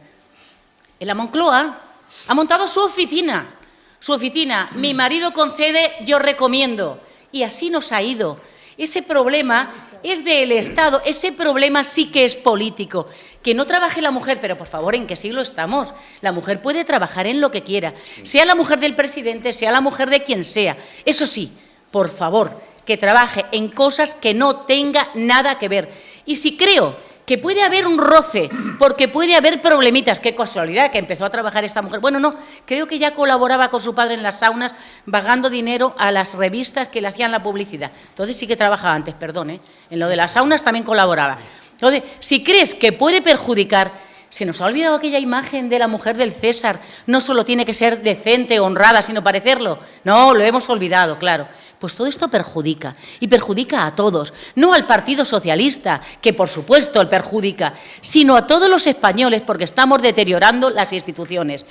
S8: En la Moncloa ha montado su oficina. Su oficina, mi marido concede, yo recomiendo. Y así nos ha ido. Ese problema es del Estado. Ese problema sí que es político. Que no trabaje la mujer, pero por favor, ¿en qué siglo estamos? La mujer puede trabajar en lo que quiera, sea la mujer del presidente, sea la mujer de quien sea. Eso sí, por favor, que trabaje en cosas que no tenga nada que ver. Y si creo que puede haber un roce, porque puede haber problemitas, qué casualidad que empezó a trabajar esta mujer. Bueno, no, creo que ya colaboraba con su padre en las saunas, pagando dinero a las revistas que le hacían la publicidad. Entonces sí que trabajaba antes, perdón, en lo de las saunas también colaboraba. Entonces, si crees que puede perjudicar, se nos ha olvidado aquella imagen de la mujer del César, no solo tiene que ser decente, honrada, sino parecerlo. No, lo hemos olvidado, claro. Pues todo esto perjudica, y perjudica a todos, no al Partido Socialista, que por supuesto el perjudica, sino a todos los españoles, porque estamos deteriorando las instituciones.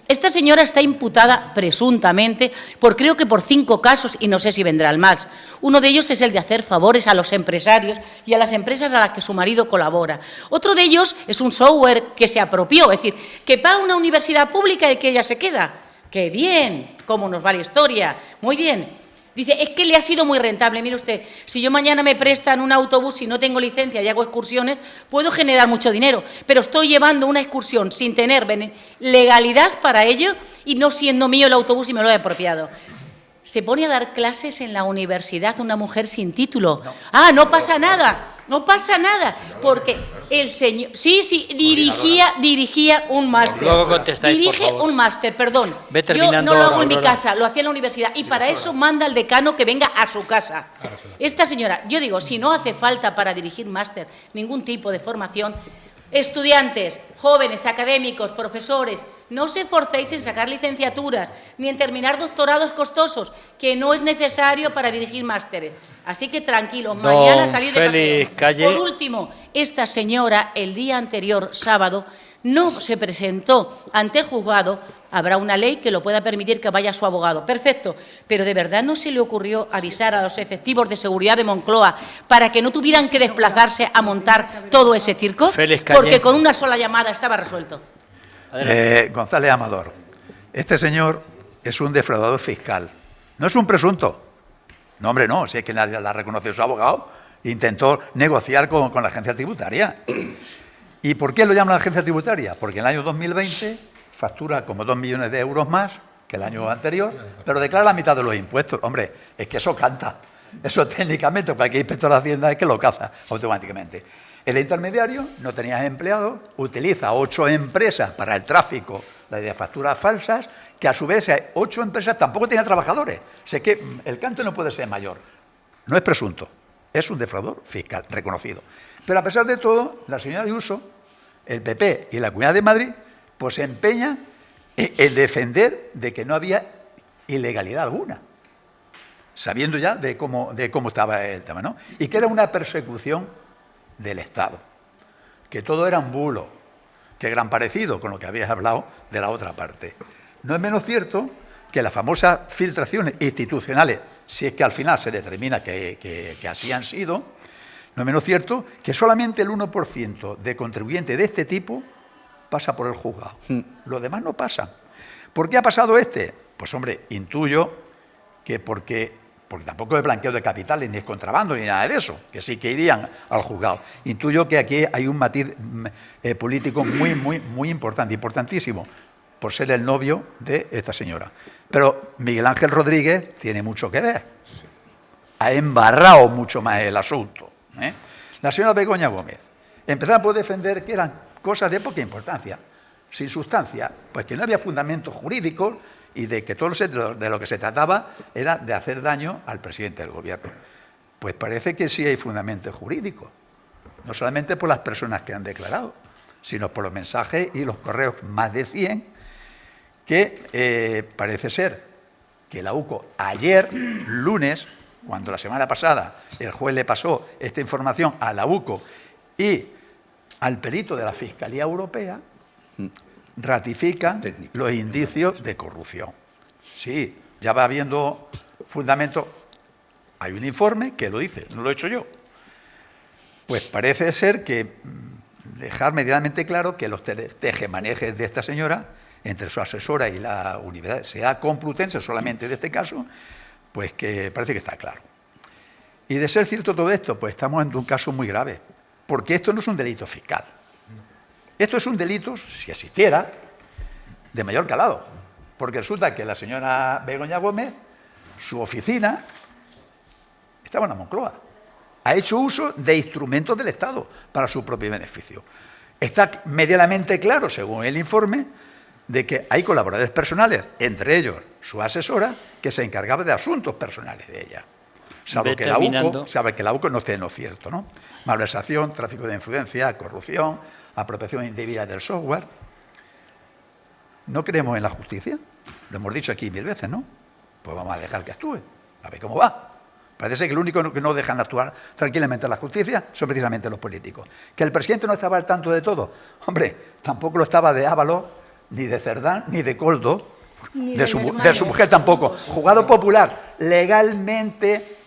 S8: Esta señora está imputada presuntamente creo que por 5 casos, y no sé si vendrán más. Uno de ellos es el de hacer favores a los empresarios y a las empresas a las que su marido colabora. Otro de ellos es un software que se apropió, es decir, que paga una universidad pública y que ella se queda. ¡Qué bien! ¿Cómo nos va la historia? Muy bien. Dice, es que le ha sido muy rentable. Mire usted, si yo mañana me prestan un autobús y no tengo licencia y hago excursiones, puedo generar mucho dinero, pero estoy llevando una excursión sin tener legalidad para ello y no siendo mío el autobús y me lo he apropiado. Se pone a dar clases en la universidad una mujer sin título. No pasa nada, no pasa nada, porque el señor... Sí, dirigía un máster.
S3: Luego contestáis,
S8: Dirige
S3: por favor.
S8: un máster, perdón.
S3: Ve
S8: Yo
S3: terminando,
S8: no lo hago en mi
S3: Aurora.
S8: casa, lo hacía en la universidad, y para eso manda al decano que venga a su casa. Esta señora, yo digo, si no hace falta para dirigir máster ningún tipo de formación, estudiantes, jóvenes, académicos, profesores, no os esforcéis en sacar licenciaturas ni en terminar doctorados costosos, que no es necesario para dirigir másteres. Así que tranquilos, mañana salid de
S3: Félix
S8: paseo.
S3: Calle.
S8: Por último, esta señora el día anterior, sábado, no se presentó ante el juzgado. Habrá una ley que lo pueda permitir que vaya su abogado. Perfecto, pero ¿de verdad no se le ocurrió avisar a los efectivos de seguridad de Moncloa para que no tuvieran que desplazarse a montar todo ese circo?
S3: Félix Calle.
S8: Porque con una sola llamada estaba resuelto.
S7: González Amador, este señor es un defraudador fiscal, no es un presunto. No, hombre, no, si es que la reconoció su abogado, intentó negociar con la agencia tributaria. ¿Y por qué lo llaman la agencia tributaria? Porque en el año 2020 factura como 2 millones de euros más que el año anterior, pero declara la mitad de los impuestos. Hombre, es que eso canta. Eso técnicamente cualquier inspector de Hacienda es que lo caza automáticamente. El intermediario no tenía empleados, utiliza 8 empresas para el tráfico de facturas falsas, que a su vez 8 empresas tampoco tenían trabajadores. O sea que el cante no puede ser mayor. No es presunto, es un defraudador fiscal reconocido. Pero a pesar de todo, la señora Ayuso, el PP y la Comunidad de Madrid, pues se empeñan en defender de que no había ilegalidad alguna, sabiendo ya de cómo estaba el tema, ¿no? Y que era una persecución del Estado, que todo era un bulo, que gran parecido con lo que habías hablado de la otra parte. No es menos cierto que las famosas filtraciones institucionales, si es que al final se determina que así han sido, no es menos cierto que solamente el 1% de contribuyentes de este tipo pasa por el juzgado. Los demás no pasan. ¿Por qué ha pasado este? Pues hombre, intuyo que porque tampoco es blanqueo de capitales, ni es contrabando, ni nada de eso, que sí que irían al juzgado. Intuyo que aquí hay un matiz político muy importante, importantísimo, por ser el novio de esta señora. Pero Miguel Ángel Rodríguez tiene mucho que ver. Ha embarrado mucho más el asunto, ¿eh? La señora Begoña Gómez empezaba por defender que eran cosas de poca importancia, sin sustancia, pues que no había fundamentos jurídicos y de que todo de lo que se trataba era de hacer daño al presidente del gobierno. Pues parece que sí hay fundamentos jurídicos, no solamente por las personas que han declarado, sino por los mensajes y los correos, más de 100, que parece ser que la UCO ayer, lunes, cuando la semana pasada el juez le pasó esta información a la UCO y al perito de la Fiscalía Europea, ratifican los indicios de corrupción. Sí, ya va habiendo fundamento. Hay un informe que lo dice, no lo he hecho yo. Pues parece ser que dejar medianamente claro que los tejemanejes de esta señora, entre su asesora y la Universidad Complutense, solamente de este caso, pues que parece que está claro. Y de ser cierto todo esto, pues estamos en un caso muy grave, porque esto no es un delito fiscal. Esto es un delito, si existiera, de mayor calado, porque resulta que la señora Begoña Gómez, su oficina, estaba en la Moncloa. Ha hecho uso de instrumentos del Estado para su propio beneficio. Está medianamente claro, según el informe, de que hay colaboradores personales, entre ellos su asesora, que se encargaba de asuntos personales de ella. Sabe que la UCO no esté en lo cierto, ¿no? Malversación, tráfico de influencia, corrupción, apropiación indebida del software. ¿No creemos en la justicia? Lo hemos dicho aquí 1000 veces, ¿no? Pues vamos a dejar que actúe, a ver cómo va. Parece que lo único que no dejan actuar tranquilamente a la justicia son precisamente los políticos. ¿Que el presidente no estaba al tanto de todo? Hombre, tampoco lo estaba de Ábalos, ni de Cerdán, ni de Coldo, de su mujer tampoco. Juzgado popular, legalmente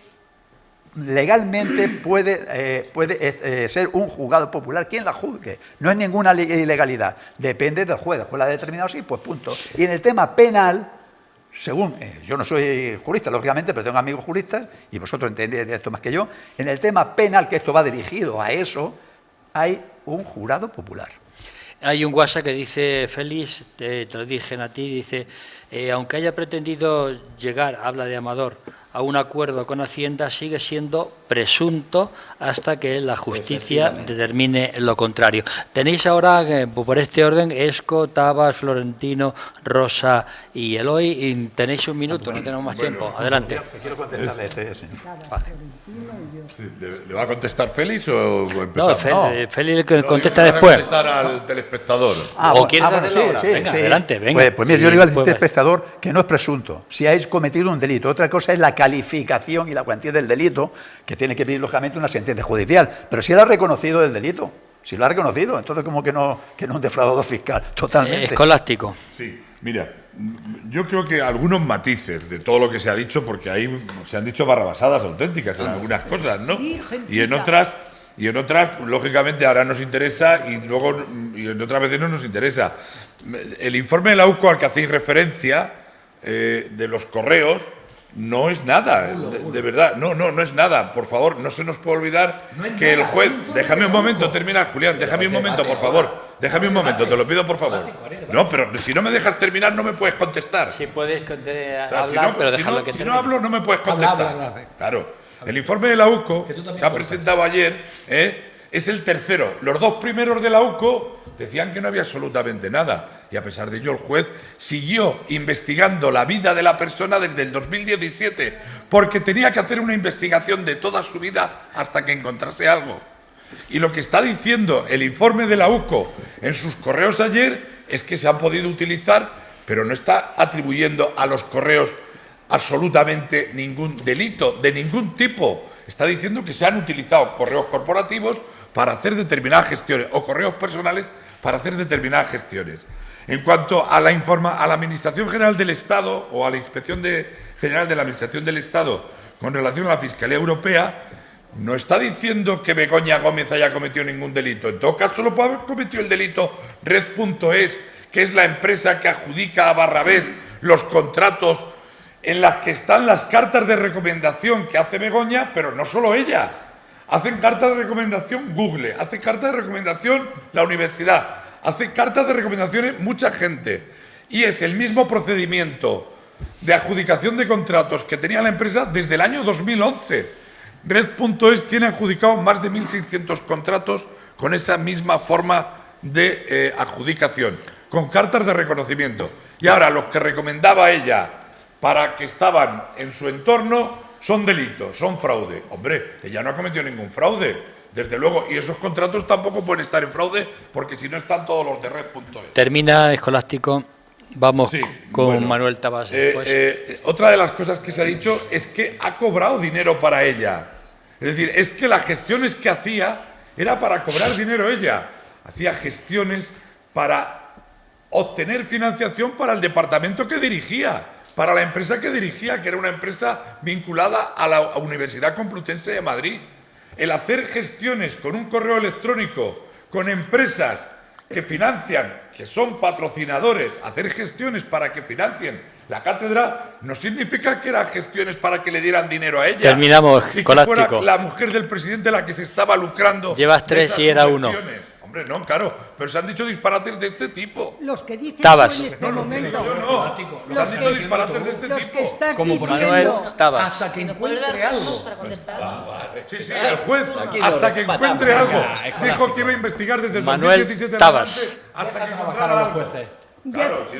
S7: puede ser un juzgado popular quien la juzgue. No es ninguna ilegalidad. Depende del juez. El juez la ha determinado, sí, pues punto. Y en el tema penal, según, yo no soy jurista, lógicamente, pero tengo amigos juristas, y vosotros entendéis de esto más que yo, en el tema penal, que esto va dirigido a eso, hay un jurado popular.
S3: Hay un WhatsApp que dice, Félix, te lo dirigen a ti, dice, aunque haya pretendido llegar, habla de Amador, a un acuerdo con Hacienda, sigue siendo presunto hasta que la justicia determine lo contrario. Tenéis ahora, por este orden, Esco, Tabas, Florentino, Rosa y Eloy, y tenéis un minuto, no tenemos más tiempo. Adelante.
S7: Quiero contestarle a este señor.
S11: Sí, ¿le va a contestar Félix o empezamos?
S3: No, Félix contesta después.
S11: ¿Va a contestar al telespectador?
S3: ¿O quieres hacerlo ahora?
S7: Sí,
S3: venga,
S7: sí.
S3: Adelante, venga.
S7: Pues mira, yo le digo al telespectador que no es presunto. Si habéis cometido un delito, otra cosa es la calificación y la cuantía del delito, que tiene que pedir, lógicamente, una sentencia judicial. Pero si él ha reconocido el delito, si lo ha reconocido, entonces como que no es un defraudador fiscal, totalmente.
S3: Escolástico.
S11: Sí, mira, yo creo que algunos matices de todo lo que se ha dicho, porque ahí se han dicho barrabasadas auténticas en algunas cosas, ¿no? Y en otras, lógicamente, ahora nos interesa y luego y en otras veces no nos interesa. El informe de la UCO al que hacéis referencia, de los correos, no es nada, de verdad, no es nada. Por favor, no se nos puede olvidar que el juez... Déjame un momento, terminar, Julián, déjame un momento, por favor. Déjame un momento, te lo pido, por favor. No, pero si no me dejas terminar, no me puedes contestar.
S3: Sí, puedes hablar,
S11: si no,
S3: pero déjalo que
S11: si
S3: termine.
S11: no hablo, no me puedes contestar.
S6: Habla.
S11: Claro. El informe de la UCO, que ha presentado ayer, es el tercero. Los dos primeros de la UCO decían que no había absolutamente nada. Y a pesar de ello, el juez siguió investigando la vida de la persona desde el 2017, porque tenía que hacer una investigación de toda su vida hasta que encontrase algo. Y lo que está diciendo el informe de la UCO en sus correos de ayer es que se han podido utilizar, pero no está atribuyendo a los correos absolutamente ningún delito de ningún tipo. Está diciendo que se han utilizado correos corporativos para hacer determinadas gestiones o correos personales para hacer determinadas gestiones. En cuanto a la Administración General del Estado o a la Inspección General de la Administración del Estado con relación a la Fiscalía Europea, no está diciendo que Begoña Gómez haya cometido ningún delito. En todo caso, lo puede haber cometido el delito Red.es, que es la empresa que adjudica a Barrabés los contratos en las que están las cartas de recomendación que hace Begoña, pero no solo ella. Hacen cartas de recomendación Google, hace cartas de recomendación la universidad, hace cartas de recomendaciones mucha gente. Y es el mismo procedimiento de adjudicación de contratos que tenía la empresa desde el año 2011. Red.es tiene adjudicado más de 1.600 contratos con esa misma forma de adjudicación, con cartas de reconocimiento. Y ahora los que recomendaba ella para que estaban en su entorno son delitos, son fraude. Hombre, ella no ha cometido ningún fraude, desde luego, y esos contratos tampoco pueden estar en fraude porque si no están todos los de Red.es.
S3: Termina, Escolástico. Vamos con Manuel Tabas después.
S11: Otra de las cosas que se ha dicho es que ha cobrado dinero para ella. Es decir, es que las gestiones que hacía era para cobrar dinero ella. Hacía gestiones para obtener financiación para el departamento que dirigía, para la empresa que dirigía, que era una empresa vinculada a la Universidad Complutense de Madrid. El hacer gestiones con un correo electrónico, con empresas que financian, que son patrocinadores, hacer gestiones para que financien La cátedra no significa que eran gestiones para que le dieran dinero a ella.
S3: Terminamos,
S11: y que
S3: Colástico.
S11: fuera la mujer del presidente la que se estaba lucrando.
S3: Llevas
S11: de
S3: 3
S11: esas
S3: y era 1.
S11: subvenciones. Hombre, no, claro, pero se han dicho disparates de este tipo.
S5: Los que dicen
S3: Tabas.
S5: tú en este
S11: No,
S5: momento.
S11: se han dicho disparates de este
S5: Los que
S11: tipo.
S5: estás
S6: Como por
S5: diciendo.
S3: Manuel Tabas.
S6: Hasta que
S8: ¿Me puede dar
S6: encuentre
S8: turno
S6: algo.
S8: para contestar?
S11: Sí, sí, el juez,
S4: Aquí
S11: hasta
S4: lo
S11: que
S4: respetamos.
S11: encuentre algo.
S6: Venga,
S11: Dijo que iba a investigar desde el
S3: Manuel
S11: 2017 en
S3: Tabas.
S11: adelante hasta que
S6: Trabajar
S11: encontrara
S6: a los
S11: algo.
S6: jueces.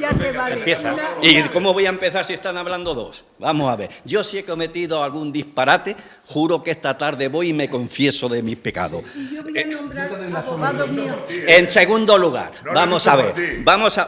S5: Ya te vale.
S3: Empieza.
S4: ¿Y cómo voy a empezar si están hablando dos? Vamos a ver. Yo si he cometido algún disparate, juro que esta tarde voy y me confieso de mis pecados.
S5: Y yo voy a nombrar abogado mío.
S4: En segundo lugar,
S11: No lo he
S4: vamos
S11: dicho
S4: a
S11: por
S4: ver,
S11: ti.
S4: vamos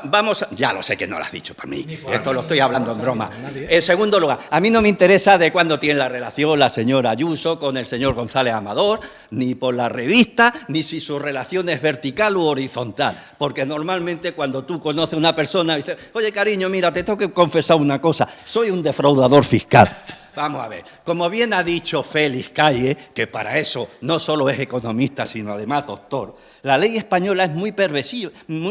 S4: a, ya lo sé que no lo has dicho para mí, esto lo estoy hablando en broma. En segundo lugar, a mí no me interesa de cuándo tiene la relación la señora Ayuso con el señor González Amador, ni por la revista, ni si su relación es vertical u horizontal, porque normalmente cuando tú conoces a una persona y dices, oye cariño, mira, te tengo que confesar una cosa, soy un defraudador fiscal. Vamos a ver, como bien ha dicho Félix Calle, que para eso no solo es economista, sino además doctor, la ley española es muy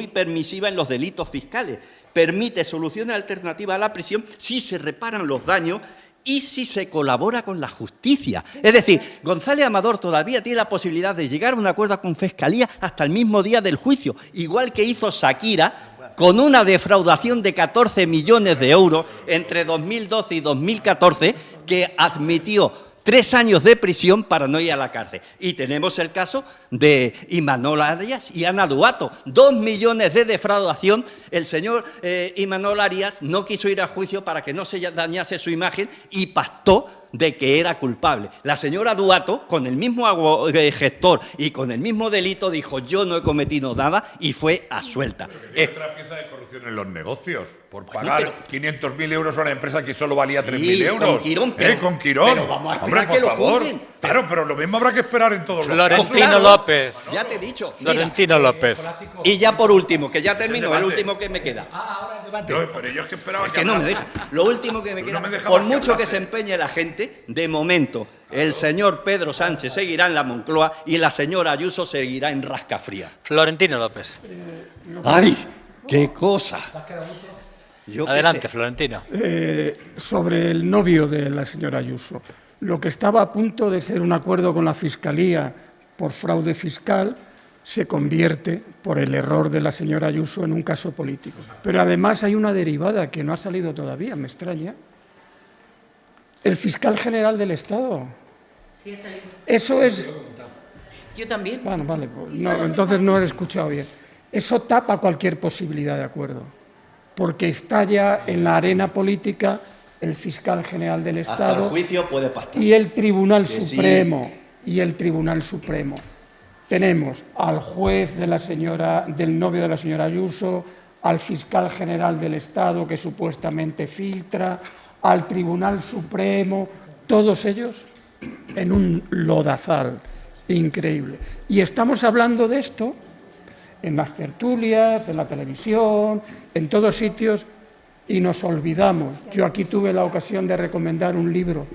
S4: permisiva en los delitos fiscales. Permite soluciones alternativas a la prisión si se reparan los daños y si se colabora con la justicia. Es decir, González Amador todavía tiene la posibilidad de llegar a un acuerdo con Fiscalía hasta el mismo día del juicio, igual que hizo Shakira con una defraudación de 14 millones de euros entre 2012 y 2014, que admitió 3 años de prisión para no ir a la cárcel. Y tenemos el caso de Imanol Arias y Ana Duato. 2 millones de defraudación. El señor Imanol Arias no quiso ir a juicio para que no se dañase su imagen y pactó de que era culpable. La señora Duato, con el mismo gestor y con el mismo delito, dijo yo no he cometido nada y fue absuelta.
S11: Otra pieza de corrupción en los negocios, por pagar 500.000 euros a una empresa que solo valía 3.000 euros.
S4: Con Quirón,
S11: con Quirón.
S4: pero vamos a esperar
S11: Hombre,
S4: que
S11: por
S4: lo
S11: favor.
S4: juzguen.
S11: Claro, pero lo mismo habrá que esperar en todos los
S3: Florentino
S11: casos.
S4: Claro.
S3: López.
S4: Ya te he dicho. Mira,
S3: Florentino López.
S4: y ya por último, que ya termino, el
S11: debate.
S4: último que me queda.
S11: No, pero yo es que esperaba
S4: Es que no me
S11: hablara.
S4: deja. Lo último que me queda,
S11: No me dejaba
S4: por
S11: que
S4: mucho que
S11: hablase.
S4: se empeñe la gente, de momento el señor Pedro Sánchez seguirá en la Moncloa y la señora Ayuso seguirá en Rascafría.
S3: Florentino López.
S4: ¡Ay, qué cosa! Yo qué
S3: Adelante,
S4: sé.
S3: Florentino.
S10: Sobre el novio de la señora Ayuso. Lo que estaba a punto de ser un acuerdo con la Fiscalía por fraude fiscal se convierte, por el error de la señora Ayuso, en un caso político. Pero además hay una derivada que no ha salido todavía, me extraña. El fiscal general del Estado.
S8: Sí, ha salido.
S10: Eso es...
S8: Yo también.
S10: Bueno, vale, pues no, entonces no he escuchado bien. Eso tapa cualquier posibilidad de acuerdo, porque está ya en la arena política el fiscal general del
S4: Hasta
S10: Estado
S4: el juicio puede pasar.
S10: y el Tribunal
S4: Que sí.
S10: Supremo. Y el Tribunal Supremo. Tenemos al juez de del novio de la señora Ayuso, al fiscal general del Estado que supuestamente filtra, al Tribunal Supremo, todos ellos en un lodazal increíble. Y estamos hablando de esto en las tertulias, en la televisión, en todos sitios, y nos olvidamos. Yo aquí tuve la ocasión de recomendar un libro,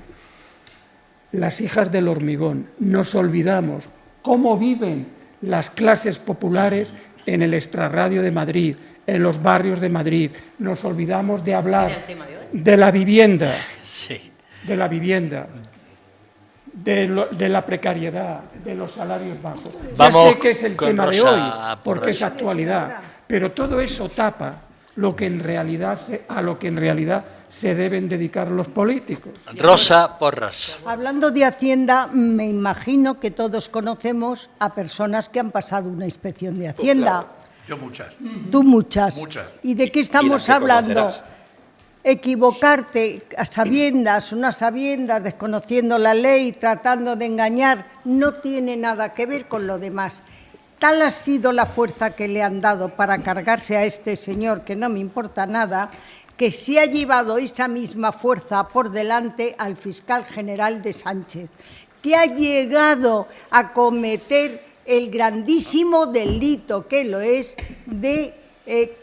S10: Las hijas del hormigón. Nos olvidamos cómo viven las clases populares en el extrarradio de Madrid, en los barrios de Madrid. Nos olvidamos de hablar
S8: ¿Era el tema de hoy?
S10: de la vivienda,
S3: Sí.
S10: de la vivienda, de la precariedad, de los salarios bajos.
S3: Vamos
S10: Ya sé que es el
S3: con
S10: tema de
S3: Rosa
S10: hoy, porque
S3: Porras.
S10: es actualidad, pero todo eso tapa lo que en realidad a lo que en realidad se deben dedicar los políticos.
S3: Rosa Porras.
S5: Hablando de Hacienda, me imagino que todos conocemos a personas que han pasado una inspección de Hacienda.
S7: Yo muchas.
S5: Tú muchas.
S7: Muchas.
S5: ¿Y de qué estamos
S4: y las que
S5: hablando?
S4: conocerás.
S5: Equivocarte a sabiendas, unas sabiendas, desconociendo la ley, tratando de engañar, no tiene nada que ver con lo demás. Tal ha sido la fuerza que le han dado para cargarse a este señor, que no me importa nada, que se ha llevado esa misma fuerza por delante al fiscal general de Sánchez, que ha llegado a cometer el grandísimo delito que lo es de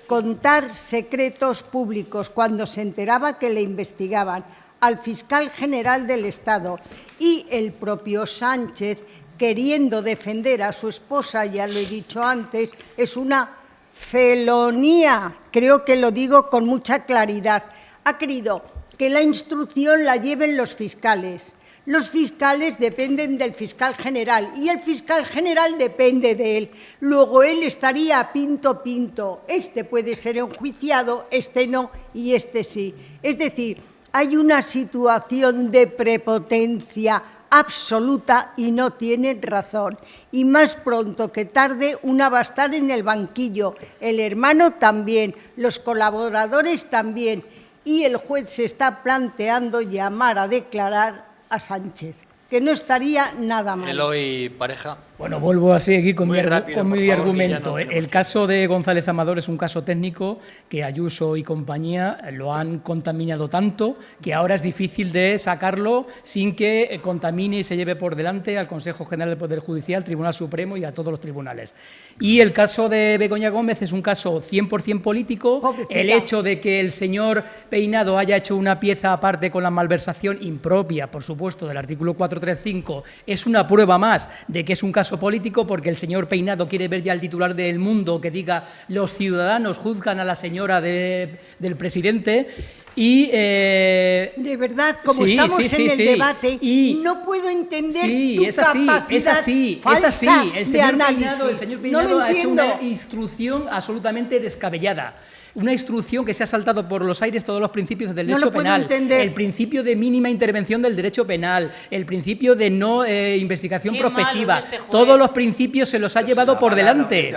S5: contar secretos públicos cuando se enteraba que le investigaban al fiscal general del Estado y el propio Sánchez, queriendo defender a su esposa, ya lo he dicho antes, es una felonía, creo que lo digo con mucha claridad. Ha querido que la instrucción la lleven los fiscales. Los fiscales dependen del fiscal general y el fiscal general depende de él. Luego él estaría pinto. Este puede ser enjuiciado, este no y este sí. Es decir, hay una situación de prepotencia absoluta y no tienen razón. Y más pronto que tarde una va a estar en el banquillo, el hermano también, los colaboradores también. Y el juez se está planteando llamar a declarar a Sánchez, que no estaría nada mal.
S3: Eloy, pareja.
S9: Bueno, vuelvo a seguir con
S3: Muy
S9: mi,
S3: rápido,
S9: con mi
S3: por favor,
S9: argumento.
S3: que ya no
S9: El caso de González Amador es un caso técnico que Ayuso y compañía lo han contaminado tanto que ahora es difícil de sacarlo sin que contamine y se lleve por delante al Consejo General del Poder Judicial, Tribunal Supremo y a todos los tribunales. Y el caso de Begoña Gómez es un caso 100% político.
S5: Pobrecita.
S9: El hecho de que el señor Peinado haya hecho una pieza aparte con la malversación impropia, por supuesto, del artículo 435, es una prueba más de que es un caso político, porque el señor Peinado quiere ver ya el titular del Mundo que diga: los ciudadanos juzgan a la señora del presidente. Y
S5: de verdad, como
S9: sí,
S5: estamos
S9: sí,
S5: en el
S9: sí.
S5: debate,
S9: Y
S5: no puedo entender
S9: sí,
S5: tu
S9: es así,
S5: capacidad
S9: es así.
S5: falsa
S9: El
S5: de
S9: señor
S5: análisis.
S9: Peinado
S5: No lo
S9: ha hecho
S5: entiendo.
S9: una instrucción absolutamente descabellada. Una instrucción que se ha saltado por los aires todos los principios del
S5: No
S9: derecho
S5: lo puedo
S9: penal,
S5: entender.
S9: el principio de mínima intervención del derecho penal, el principio de no investigación
S8: Qué malo
S9: prospectiva,
S8: es este juez.
S9: todos los principios se los ha llevado por delante.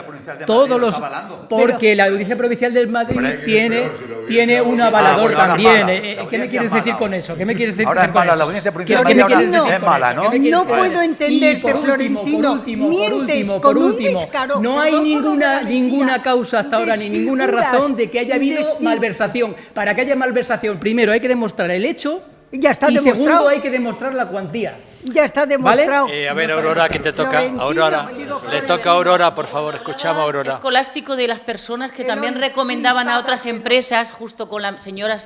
S9: Todos los, porque la Audiencia Provincial del Madrid tiene un avalador también. ¿Qué me quieres decir con eso? ¿Qué me quieres decir
S7: Ahora es
S9: con
S7: mala,
S9: eso?
S7: la Audiencia Provincial
S9: ¿Qué
S7: de
S9: me
S7: Madrid
S9: quieres
S7: ahora
S9: decir
S7: es
S9: con
S7: mala,
S9: eso?
S7: ¿no?
S9: ¿Qué me quieres
S5: No
S9: decir?
S5: puedo entenderte,
S9: Y por
S5: Florentino. Mientes con un descaro.
S9: No hay
S5: Perdón por lo de la
S9: ninguna
S5: mentira.
S9: causa hasta ahora ni ninguna
S5: Desfiguras,
S9: razón de que haya habido
S5: desfiguras.
S9: malversación. Para que haya malversación, primero hay que demostrar el hecho
S5: Ya está
S9: y
S5: demostrado.
S9: segundo hay que demostrar la cuantía.
S5: Ya está demostrado.
S3: A ver, Aurora, ¿qué te toca?
S5: Florentino,
S3: Aurora,
S5: digo,
S3: le toca a Aurora, por favor, escuchamos a Aurora.
S8: Escolástico de las personas que también recomendaban a otras empresas, justo con la señora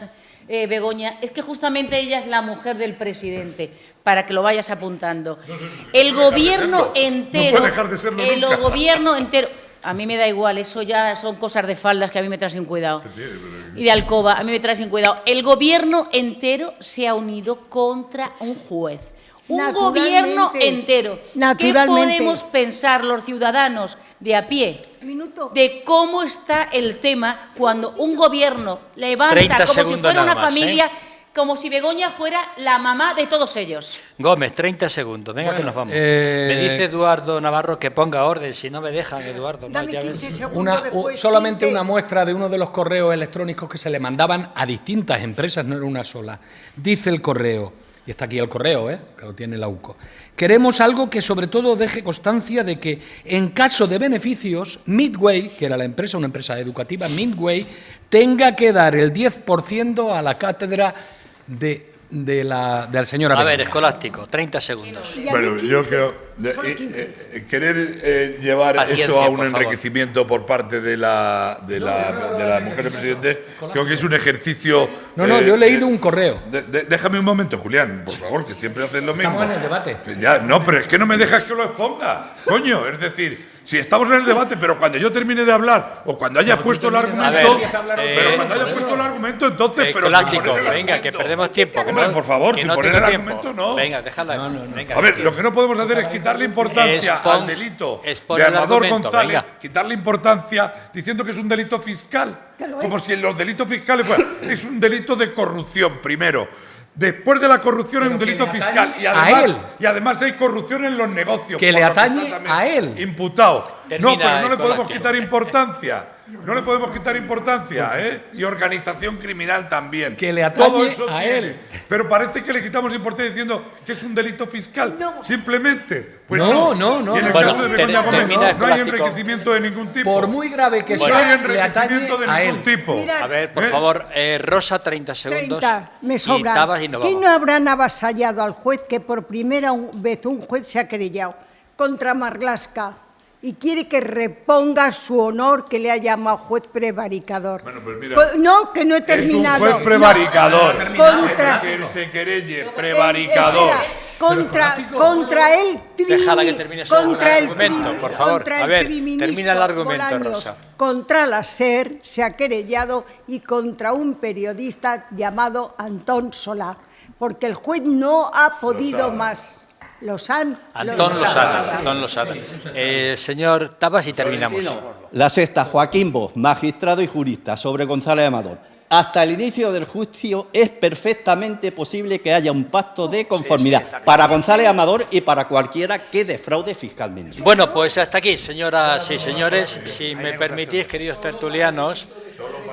S8: Begoña, es que justamente ella es la mujer del presidente, para que lo vayas apuntando. El gobierno entero,
S11: No puede dejar de serlo
S8: el
S11: nunca.
S8: gobierno entero, a mí me da igual, eso ya son cosas de faldas que a mí me traen sin cuidado. Y de alcoba, a mí me trae sin cuidado. El gobierno entero se ha unido contra un juez. Un
S5: Naturalmente.
S8: gobierno entero. ¿Qué
S5: Naturalmente.
S8: podemos pensar los ciudadanos de a pie
S5: Minuto.
S8: de cómo está el tema cuando un gobierno
S3: 30
S8: levanta como si
S3: segundos
S8: fuera una
S3: nada más,
S8: familia, como si Begoña fuera la mamá de todos ellos?
S3: Gómez, 30 segundos, venga que nos vamos. Me dice Eduardo Navarro que ponga orden, si no me dejan, Eduardo. No,
S5: Dame
S3: ya
S5: 15
S3: ves.
S5: segundos después,
S6: Solamente
S5: 15.
S6: una muestra de uno de los correos electrónicos que se le mandaban a distintas empresas, no era una sola. Dice el correo, y está aquí el correo, que lo tiene la UCO: queremos algo que sobre todo deje constancia de que en caso de beneficios, Midway, que era la empresa, una empresa educativa, Midway, tenga que dar el 10% a la cátedra del señor
S3: A ver,
S6: Begoña.
S3: Escolástico, 30 segundos.
S5: Ya
S11: Bueno,
S5: vi
S11: yo
S5: 15.
S11: creo
S5: Solo 15.
S11: querer llevar
S3: Paciencia,
S11: eso a un
S3: por favor.
S11: enriquecimiento por parte de la mujer del presidente, creo que es un ejercicio.
S6: No, yo he leído un correo.
S11: Déjame un momento, Julián, por favor, que siempre haces lo mismo.
S6: Estamos en el debate.
S11: Ya, no, pero es que no me dejas que lo exponga, coño. Es decir, si estamos en el debate, pero cuando yo termine de hablar o cuando haya puesto el argumento, pero cuando haya puesto el argumento, entonces, pero
S3: Escolástico,
S11: sin poner el
S3: venga, que
S11: argumento.
S3: perdemos tiempo. Que
S11: Hombre,
S3: no,
S11: por favor,
S3: que
S11: sin
S3: no
S11: poner
S3: tengo
S11: el
S3: tiempo.
S11: argumento, no.
S3: Venga, déjala. Venga,
S11: A ver, lo que no podemos hacer es quitarle importancia
S3: Expon-
S11: al delito
S3: expon
S11: de
S3: el
S11: Amador
S3: argumento,
S11: González,
S3: venga.
S11: quitarle importancia diciendo que es un delito fiscal, como si los delitos fiscales fueran. Es un delito de corrupción, primero. Después de la corrupción hay un
S6: que
S11: delito
S6: le
S11: fiscal
S6: atañe a él.
S11: y además hay corrupción en los negocios.
S6: Que
S11: por
S6: le
S11: lo
S6: atañe
S11: está también
S6: a él.
S11: Imputado.
S3: Termina,
S11: No, pero no le podemos
S3: Escolástico.
S11: quitar importancia. No le podemos quitar importancia, ¿eh? Y organización criminal también.
S6: Que le atañe
S11: Todo eso
S6: a
S11: tiene.
S6: él.
S11: Pero parece que le quitamos importancia diciendo que es un delito fiscal.
S5: No.
S11: Simplemente. Pues
S6: No.
S11: Y en el
S3: Bueno,
S11: caso de Begoña Gómez
S3: termina,
S11: no hay
S3: Escolástico.
S11: enriquecimiento de ningún tipo.
S6: Por muy grave que
S11: no hay
S6: sea, le
S11: enriquecimiento
S6: atañe
S11: de
S6: a
S11: ningún
S6: él.
S11: tipo.
S5: Mira,
S3: A ver, por
S11: ¿Eh?
S3: favor, Rosa, 30 segundos.
S5: 30, me sobra.
S3: Y Tabas y nos
S5: ¿Qué
S3: vamos.
S5: no habrán avasallado al juez que por primera vez un juez se ha querellado contra Marlaska y quiere que reponga su honor que le ha llamado juez prevaricador?
S11: Bueno, pues mira,
S5: No, que no he terminado.
S11: Es un juez prevaricador.
S5: No, contra-
S11: Que se querelle, prevaricador.
S5: contra el crimen.
S3: Déjala que termine su argumento, por favor. A ver, termina el argumento,
S5: Bolaños,
S3: Rosa.
S5: Contra la SER se ha querellado y contra un periodista llamado Antón Solá, porque el juez no ha podido más.
S3: Antón Losada. Señor Tabas, y terminamos.
S4: La sexta, Joaquín Bosch, magistrado y jurista, sobre González Amador. Hasta el inicio del juicio es perfectamente posible que haya un pacto de conformidad para González Amador y para cualquiera que defraude fiscalmente.
S3: Bueno, pues hasta aquí, señoras y señores. Si me permitís, queridos tertulianos,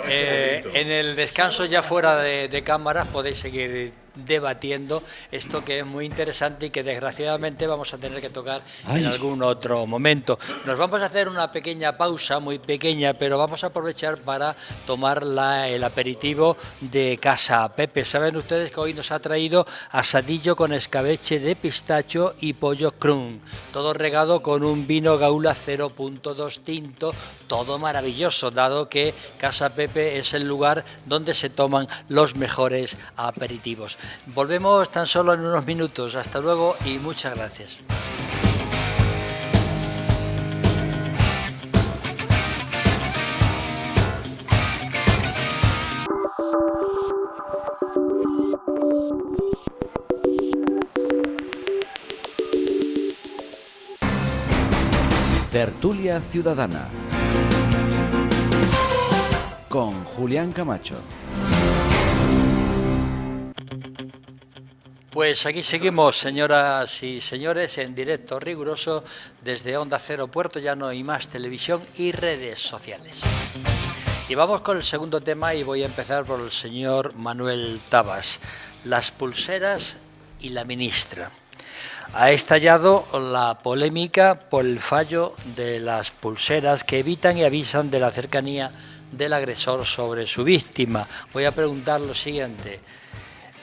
S3: en el descanso ya fuera de cámaras podéis seguir debatiendo esto que es muy interesante y que desgraciadamente vamos a tener que tocar en algún otro momento. Nos vamos a hacer una pequeña pausa, muy pequeña, pero vamos a aprovechar para tomar el aperitivo de Casa Pepe. Saben ustedes que hoy nos ha traído asadillo con escabeche de pistacho y pollo crum, todo regado con un vino Gaula 0.2 tinto, todo maravilloso, dado que Casa Pepe es el lugar donde se toman los mejores aperitivos. Volvemos tan solo en unos minutos. Hasta luego y muchas gracias.
S2: Tertulia Ciudadana con Julián Camacho.
S3: Pues aquí seguimos, señoras y señores, en directo riguroso desde Onda Cero Puerto Llano y Más Televisión y redes sociales. Y vamos con el segundo tema y voy a empezar por el señor Manuel Tabas. Las pulseras y la ministra. Ha estallado la polémica por el fallo de las pulseras que evitan y avisan de la cercanía del agresor sobre su víctima. Voy a preguntar lo siguiente.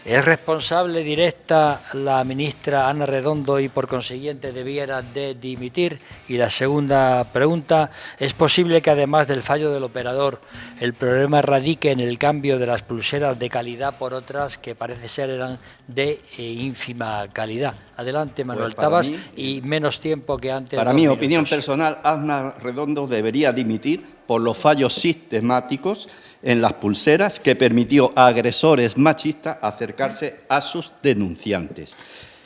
S3: ¿Es responsable directa la ministra Ana Redondo y por consiguiente debiera de dimitir? Y la segunda pregunta, ¿es posible que además del fallo del operador el problema radique en el cambio de las pulseras de calidad por otras que parece ser eran de ínfima calidad? Adelante, Manuel Tabas, y menos tiempo que antes.
S4: Para mi opinión personal, Ana Redondo debería dimitir por los fallos sistemáticos en las pulseras que permitió a agresores machistas acercarse a sus denunciantes.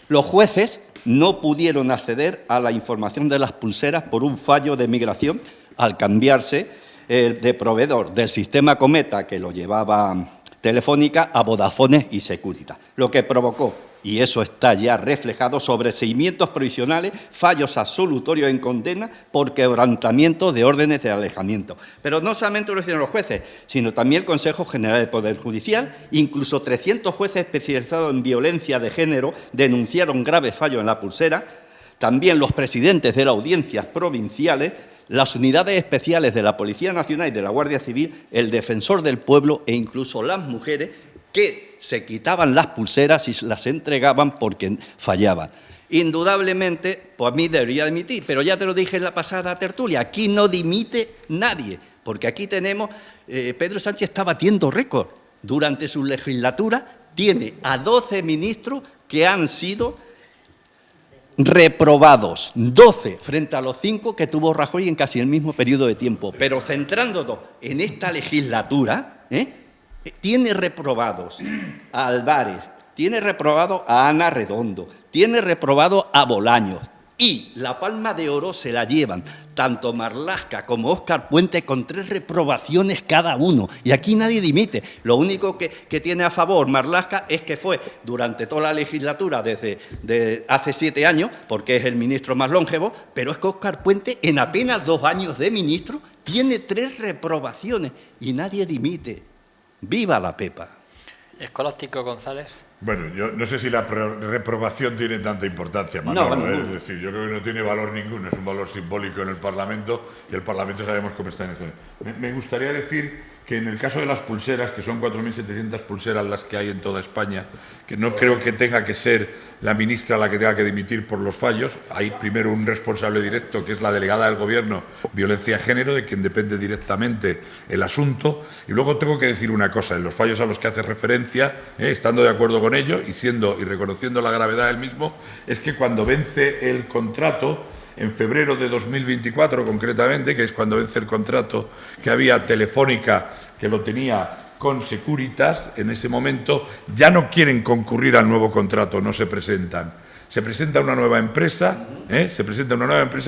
S4: Los jueces no pudieron acceder a la información de las pulseras por un fallo de migración al cambiarse de proveedor del sistema Cometa, que lo llevaba Telefónica, a Vodafone y Securitas, lo que provocó, y eso está ya reflejado, sobreseimientos provisionales, fallos absolutorios en condena por quebrantamiento de órdenes de alejamiento. Pero no solamente lo hicieron los jueces, sino también el Consejo General del Poder Judicial. Incluso 300 jueces especializados en violencia de género denunciaron graves fallos en la pulsera. También los presidentes de las audiencias provinciales, las unidades especiales de la Policía Nacional y de la Guardia Civil, el Defensor del Pueblo e incluso las mujeres que se quitaban las pulseras y las entregaban porque fallaban. Indudablemente, pues a mí debería dimitir, pero ya te lo dije en la pasada tertulia, aquí no dimite nadie, porque aquí tenemos, Pedro Sánchez está batiendo récord. Durante su legislatura tiene a 12 ministros que han sido reprobados, 12 frente a los 5 que tuvo Rajoy en casi el mismo periodo de tiempo. Pero centrándonos en esta legislatura, tiene reprobados a Álvarez, tiene reprobado a Ana Redondo, tiene reprobado a Bolaños, y la palma de oro se la llevan tanto Marlaska como Óscar Puente con 3 reprobaciones cada uno. Y aquí nadie dimite. Lo único que tiene a favor Marlaska es que fue durante toda la legislatura, desde hace 7 años, porque es el ministro más longevo, pero es que Óscar Puente en apenas 2 años de ministro tiene 3 reprobaciones y nadie dimite. ¡Viva la Pepa!
S3: Escolástico González.
S11: Bueno, yo no sé si la reprobación tiene tanta importancia, Manolo,
S4: no,
S11: es decir, yo creo que no tiene valor ninguno, es un valor simbólico en el Parlamento y el Parlamento sabemos cómo está en eso. Me gustaría decir que en el caso de las pulseras, que son 4.700 pulseras las que hay en toda España, que no creo que tenga que ser la ministra la que tenga que dimitir por los fallos. Hay primero un responsable directo, que es la delegada del Gobierno, Violencia de Género, de quien depende directamente el asunto. Y luego tengo que decir una cosa, en los fallos a los que hace referencia, estando de acuerdo con ello y reconociendo la gravedad del mismo, es que cuando vence el contrato, en febrero de 2024 concretamente, que es cuando vence el contrato que había Telefónica, que lo tenía con Securitas, en ese momento ya no quieren concurrir al nuevo contrato, no se presentan. Se presenta una nueva empresa, y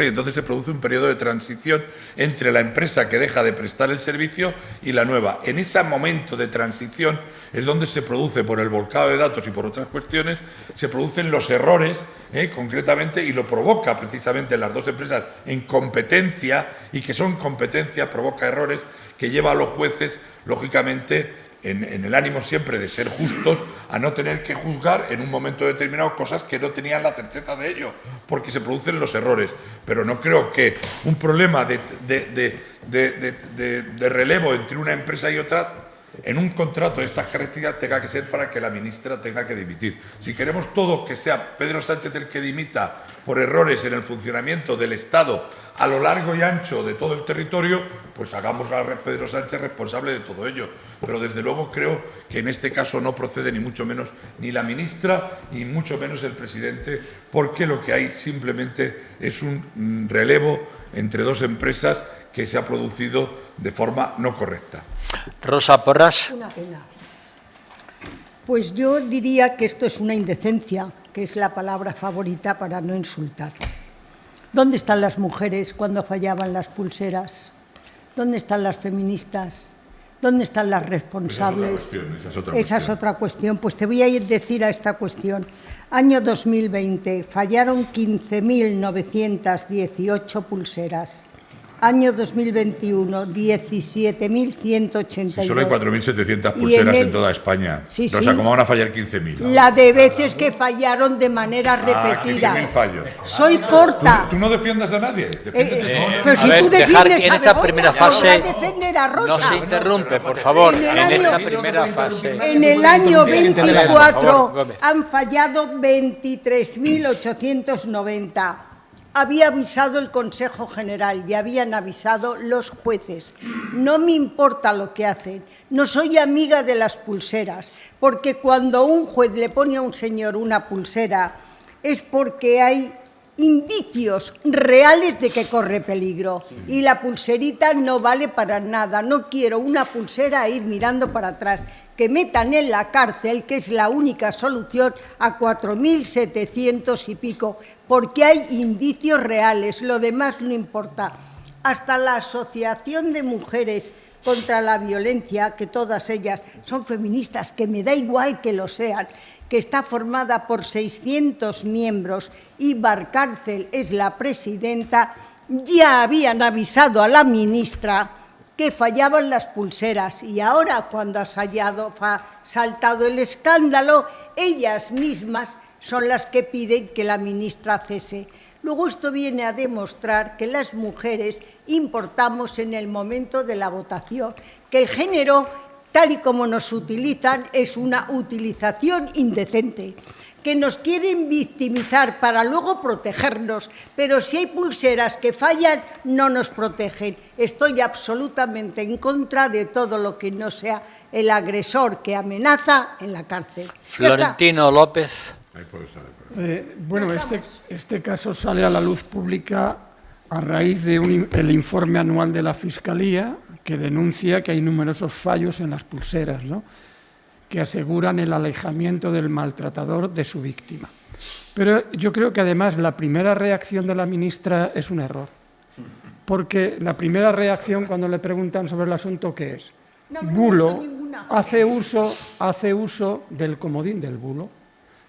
S11: entonces se produce un periodo de transición entre la empresa que deja de prestar el servicio y la nueva. En ese momento de transición es donde se produce, por el volcado de datos y por otras cuestiones, se producen los errores, concretamente, y lo provoca precisamente las dos empresas en competencia, y que son competencia, provoca errores que lleva a los jueces, lógicamente, en el ánimo siempre de ser justos, a no tener que juzgar en un momento determinado cosas que no tenían la certeza de ello, porque se producen los errores. Pero no creo que un problema de relevo entre una empresa y otra, en un contrato de estas características, tenga que ser para que la ministra tenga que dimitir. Si queremos todo que sea Pedro Sánchez el que dimita por errores en el funcionamiento del Estado a lo largo y ancho de todo el territorio, pues hagamos a Pedro Sánchez responsable de todo ello. Pero desde luego creo que en este caso no procede ni mucho menos ni la ministra ni mucho menos el presidente, porque lo que hay simplemente es un relevo entre dos empresas que se ha producido de forma no correcta.
S3: Rosa Porras.
S5: Una pena. Pues yo diría que esto es una indecencia, que es la palabra favorita para no insultar. ¿Dónde están las mujeres cuando fallaban las pulseras? ¿Dónde están las feministas? ¿Dónde están las responsables? Esa es otra cuestión. Pues te voy a decir a esta cuestión. Año 2020, fallaron 15.918 pulseras. Año 2021, 17.182.
S11: Si solo hay 4.700 pulseras en toda España.
S5: Sí,
S11: o sea, ¿cómo van a fallar 15.000?
S5: La de veces que fallaron de manera repetida.
S11: 15.000 fallos.
S5: Soy corta.
S11: ¿Tú no defiendas a nadie?
S5: Pero si tú defiendes
S3: en esta primera fase
S5: Rosa.
S3: no se interrumpe, por favor. En esta primera fase.
S5: En el año 24 han fallado 23.890. Había avisado el Consejo General y habían avisado los jueces. No me importa lo que hacen. No soy amiga de las pulseras, porque cuando un juez le pone a un señor una pulsera es porque hay indicios reales de que corre peligro. Y la pulserita no vale para nada. No quiero una pulsera a ir mirando para atrás. Que metan en la cárcel, que es la única solución, a 4.700 y pico, porque hay indicios reales, lo demás no importa. Hasta la Asociación de Mujeres contra la Violencia, que todas ellas son feministas, que me da igual que lo sean, que está formada por 600 miembros y Barcárcel es la presidenta, ya habían avisado a la ministra que fallaban las pulseras, y ahora, cuando ha saltado el escándalo, ellas mismas son las que piden que la ministra cese. Luego esto viene a demostrar que las mujeres importamos en el momento de la votación, que el género, tal y como nos utilizan, es una utilización indecente, que nos quieren victimizar para luego protegernos, pero si hay pulseras que fallan, no nos protegen. Estoy absolutamente en contra de todo lo que no sea el agresor que amenaza en la cárcel.
S3: Florentino López.
S10: Bueno, este caso sale a la luz pública a raíz del informe anual de la Fiscalía, que denuncia que hay numerosos fallos en las pulseras, ¿no?, que aseguran el alejamiento del maltratador de su víctima. Pero yo creo que además la primera reacción de la ministra es un error, porque la primera reacción cuando le preguntan sobre el asunto, ¿qué es? Bulo, hace uso del comodín del bulo.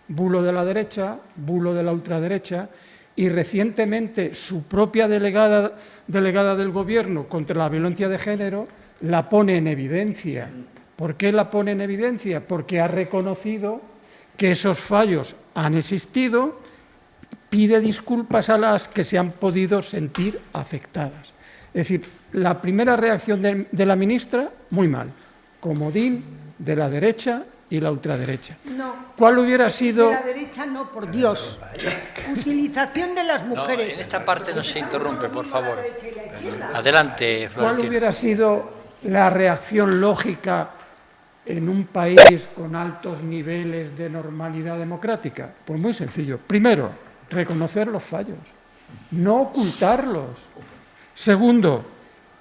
S10: Bulo de la derecha, bulo de la ultraderecha, y recientemente su propia delegada del Gobierno contra la violencia de género la pone en evidencia. ¿Por qué la pone en evidencia? Porque ha reconocido que esos fallos han existido, pide disculpas a las que se han podido sentir afectadas. Es decir, la primera reacción de la ministra, muy mal, comodín de la derecha y la ultraderecha.
S5: No.
S10: ¿Cuál hubiera sido...?
S5: De la derecha no, por Dios. Utilización de las mujeres.
S3: No, en esta parte no se interrumpe, por favor. Adelante,
S10: ¿Cuál
S3: Florentino.
S10: hubiera sido la reacción lógica en un país con altos niveles de normalidad democrática? Pues muy sencillo. Primero, reconocer los fallos, no ocultarlos. Segundo,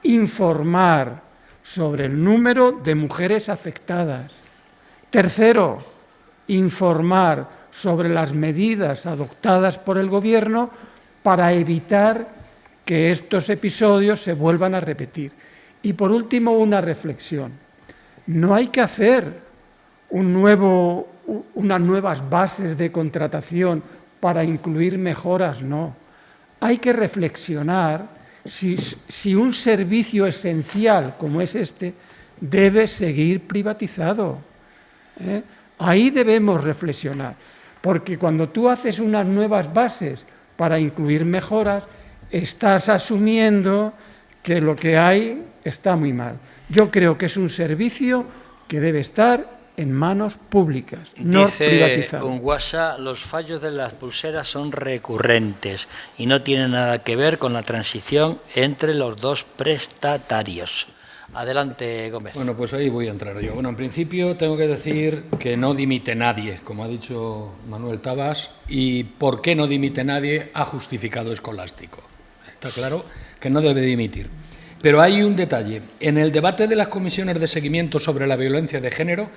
S10: informar sobre el número de mujeres afectadas. Tercero, informar sobre las medidas adoptadas por el Gobierno para evitar que estos episodios se vuelvan a repetir. Y por último, una reflexión. No hay que hacer unas nuevas bases de contratación para incluir mejoras, no. Hay que reflexionar si un servicio esencial como es este debe seguir privatizado. Ahí debemos reflexionar, porque cuando tú haces unas nuevas bases para incluir mejoras, estás asumiendo que lo que hay está muy mal. Yo creo que es un servicio que debe estar en manos públicas, no
S3: Dice
S10: privatizado.
S3: un WhatsApp, los fallos de las pulseras son recurrentes y no tienen nada que ver con la transición entre los dos prestatarios. Adelante, Gómez.
S6: Bueno, pues ahí voy a entrar yo. Bueno, en principio tengo que decir que no dimite nadie, como ha dicho Manuel Tabas, y por qué no dimite nadie ha justificado Escolástico. Está claro que no debe dimitir. Pero hay un detalle. En el debate de las comisiones de seguimiento sobre la violencia de género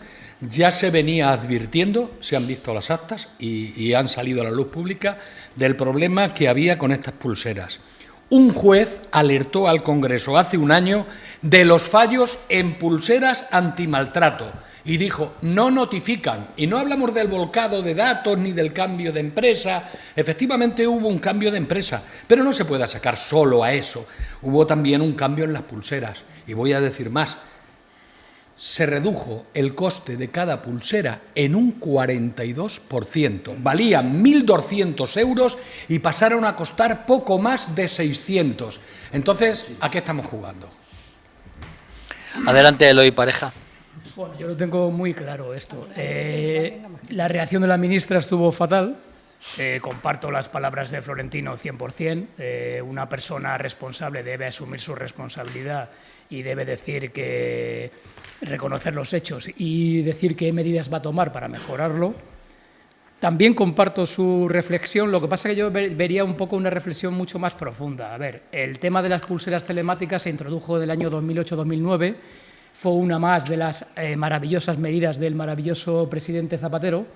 S6: ya se venía advirtiendo, se han visto las actas y han salido a la luz pública, del problema que había con estas pulseras. Un juez alertó al Congreso hace un año de los fallos en pulseras antimaltrato y dijo, no notifican, y no hablamos del volcado de datos ni del cambio de empresa. Efectivamente hubo un cambio de empresa, pero no se puede sacar solo a eso. Hubo también un cambio en las pulseras, y voy a decir más. Se redujo el coste de cada pulsera en un 42%. Valían 1.200 euros y pasaron a costar poco más de 600. Entonces, ¿a qué estamos jugando?
S3: Adelante, Eloy Pareja.
S9: Bueno, yo lo tengo muy claro esto. La reacción de la ministra estuvo fatal. Comparto las palabras de Florentino 100%. Una persona responsable debe asumir su responsabilidad y debe decir que reconocer los hechos y decir qué medidas va a tomar para mejorarlo. También comparto su reflexión, lo que pasa es que yo vería un poco una reflexión mucho más profunda. A ver, el tema de las pulseras telemáticas se introdujo en el año 2008-2009, fue una más de las maravillosas medidas del maravilloso presidente Zapatero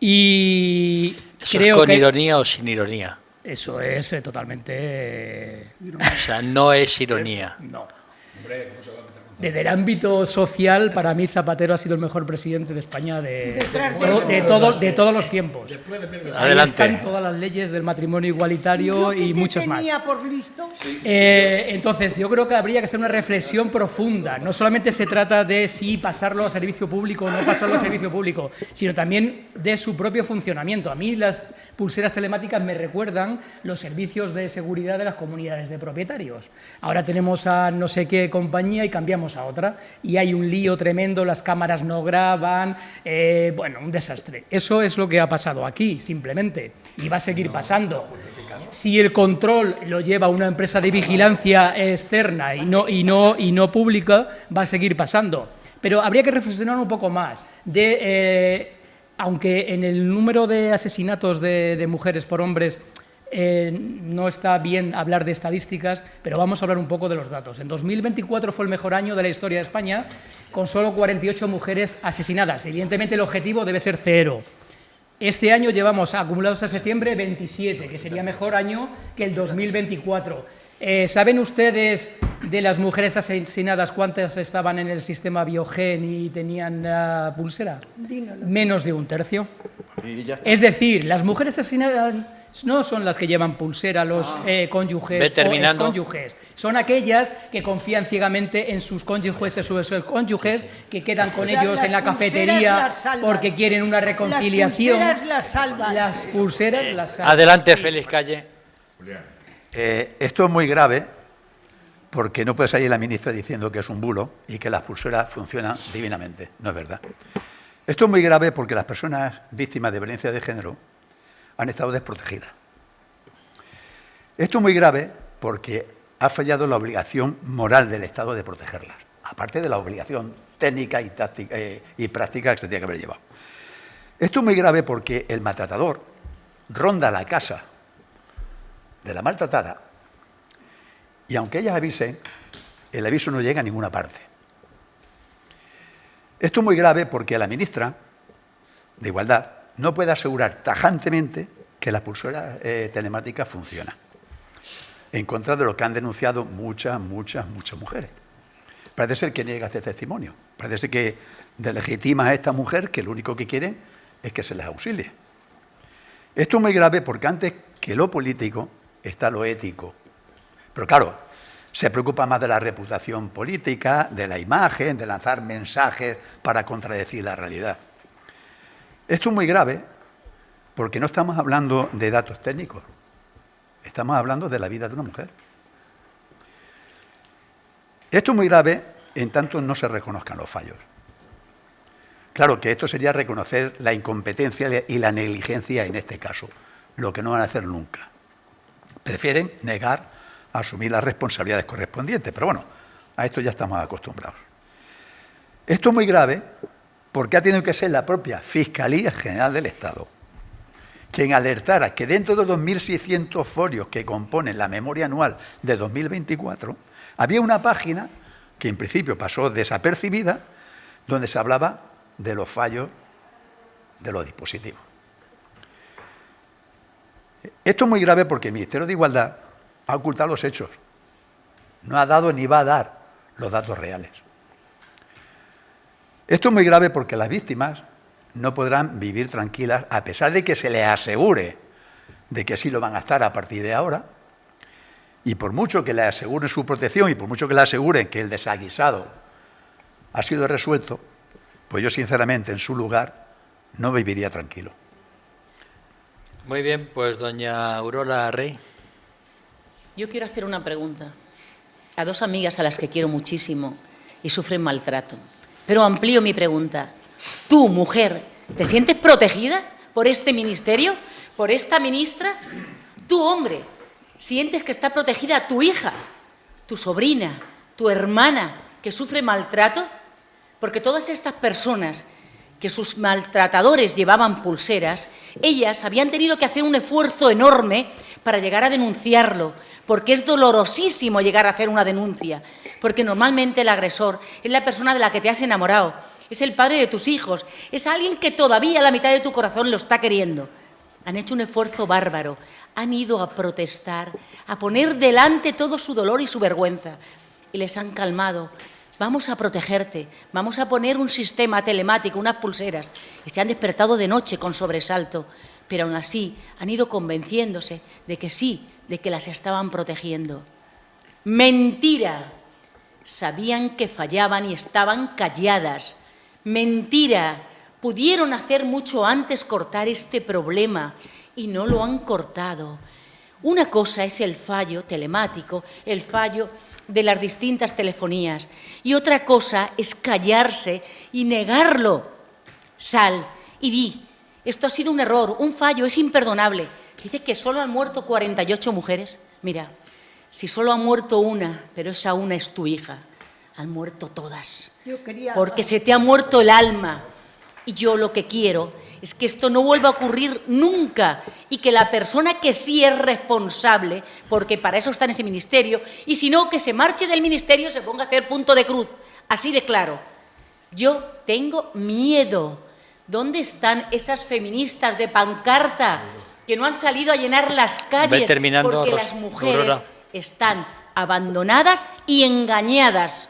S9: y
S3: ¿Eso
S9: creo
S3: es con
S9: que
S3: ironía o sin ironía?
S9: Eso es totalmente...
S3: O sea, no es ironía.
S9: No. Desde el ámbito social, para mí Zapatero ha sido el mejor presidente de España de todos los tiempos. Ahí
S3: Adelante.
S9: están todas las leyes del matrimonio igualitario y muchos más.
S5: ¿Tenía por listo?
S9: Entonces, yo creo que habría que hacer una reflexión profunda. No solamente se trata de si pasarlo a servicio público o no pasarlo a servicio público, sino también de su propio funcionamiento. A mí las pulseras telemáticas me recuerdan los servicios de seguridad de las comunidades de propietarios. Ahora tenemos a no sé qué compañía y cambiamos a otra y hay un lío tremendo, las cámaras no graban, bueno, un desastre. Eso es lo que ha pasado aquí, simplemente, y va a seguir pasando. Si el control lo lleva una empresa de vigilancia externa y no pública, va a seguir pasando. Pero habría que reflexionar un poco más aunque en el número de asesinatos de mujeres por hombres no está bien hablar de estadísticas, pero vamos a hablar un poco de los datos. En 2024 fue el mejor año de la historia de España, con solo 48 mujeres asesinadas. Evidentemente el objetivo debe ser 0. Este año llevamos acumulados a septiembre 27, que sería mejor año que el 2024. ¿Saben ustedes de las mujeres asesinadas cuántas estaban en el sistema Biogen y tenían pulsera?
S5: Dínoslo.
S9: Menos de un tercio. Es decir, las mujeres asesinadas no son las que llevan pulsera los cónyuges
S3: Ve terminando.
S9: o excónyuges. Son aquellas que confían ciegamente en sus cónyuges o sus cónyuges, que quedan con
S5: O sea,
S9: ellos
S5: las
S9: en la
S5: pulseras
S9: cafetería
S5: las salvan.
S9: porque quieren una reconciliación.
S5: Las pulseras las salvan.
S9: Las pulseras las salvan.
S3: Adelante,
S9: Sí.
S3: Félix Calle.
S7: Esto es muy grave porque no puede salir la ministra diciendo que es un bulo y que las pulseras funcionan divinamente. No es verdad. Esto es muy grave porque las personas víctimas de violencia de género han estado desprotegidas. Esto es muy grave porque ha fallado la obligación moral del Estado de protegerlas, aparte de la obligación técnica y táctica y práctica que se tiene que haber llevado. Esto es muy grave porque el maltratador ronda la casa de la maltratada y aunque ellas avisen, el aviso no llega a ninguna parte. Esto es muy grave porque la ministra de Igualdad no puede asegurar tajantemente que la pulsera telemática funciona, en contra de lo que han denunciado muchas mujeres. Parece ser que niega este testimonio, parece ser que delegitima a esta mujer que lo único que quiere es que se les auxilie. Esto es muy grave porque antes que lo político está lo ético. Pero claro, se preocupa más de la reputación política, de la imagen, de lanzar mensajes para contradecir la realidad. Esto es muy grave porque no estamos hablando de datos técnicos, estamos hablando de la vida de una mujer. Esto es muy grave en tanto no se reconozcan los fallos. Claro que esto sería reconocer la incompetencia y la negligencia en este caso, lo que no van a hacer nunca. Prefieren negar a asumir las responsabilidades correspondientes, pero bueno, a esto ya estamos acostumbrados. Esto es muy grave porque ha tenido que ser la propia Fiscalía General del Estado quien alertara que dentro de los 1.600 folios que componen la memoria anual de 2024, había una página que en principio pasó desapercibida, donde se hablaba de los fallos de los dispositivos. Esto es muy grave porque el Ministerio de Igualdad ha ocultado los hechos, no ha dado ni va a dar los datos reales. Esto es muy grave porque las víctimas no podrán vivir tranquilas a pesar de que se les asegure de que sí lo van a estar a partir de ahora, y por mucho que les aseguren su protección y por mucho que les aseguren que el desaguisado ha sido resuelto, pues yo sinceramente en su lugar no viviría tranquilo.
S3: Muy bien, pues doña Aurora Rey.
S8: Yo quiero hacer una pregunta a dos amigas a las que quiero muchísimo y sufren maltrato. Pero amplío mi pregunta. Tú, mujer, ¿te sientes protegida por este ministerio, por esta ministra? Tú, hombre, ¿sientes que está protegida tu hija, tu sobrina, tu hermana, que sufre maltrato? Porque todas estas personas que sus maltratadores llevaban pulseras, ellas habían tenido que hacer un esfuerzo enorme para llegar a denunciarlo, porque es dolorosísimo llegar a hacer una denuncia, porque normalmente el agresor es la persona de la que te has enamorado, es el padre de tus hijos, es alguien que todavía la mitad de tu corazón lo está queriendo. Han hecho un esfuerzo bárbaro, han ido a protestar, a poner delante todo su dolor y su vergüenza, y les han calmado. Vamos a protegerte, vamos a poner un sistema telemático, unas pulseras, y se han despertado de noche con sobresalto, pero aún así han ido convenciéndose de que sí, de que las estaban protegiendo. ¡Mentira! Sabían que fallaban y estaban calladas. ¡Mentira! Pudieron hacer mucho antes cortar este problema y no lo han cortado. Una cosa es el fallo telemático, el fallo de las distintas telefonías, y otra cosa es callarse y negarlo. Sal y di, esto ha sido un error, un fallo, es imperdonable. Dice que solo han muerto 48 mujeres. Mira, si solo ha muerto una, pero esa una es tu hija, han muerto todas. Porque se te ha muerto el alma. Y yo lo que quiero es que esto no vuelva a ocurrir nunca y que la persona que sí es responsable, porque para eso está en ese ministerio, y si no, que se marche del ministerio y se ponga a hacer punto de cruz. Así de claro. Yo tengo miedo. ¿Dónde están esas feministas de pancarta que no han salido a llenar las calles? Porque las mujeres están abandonadas y engañadas.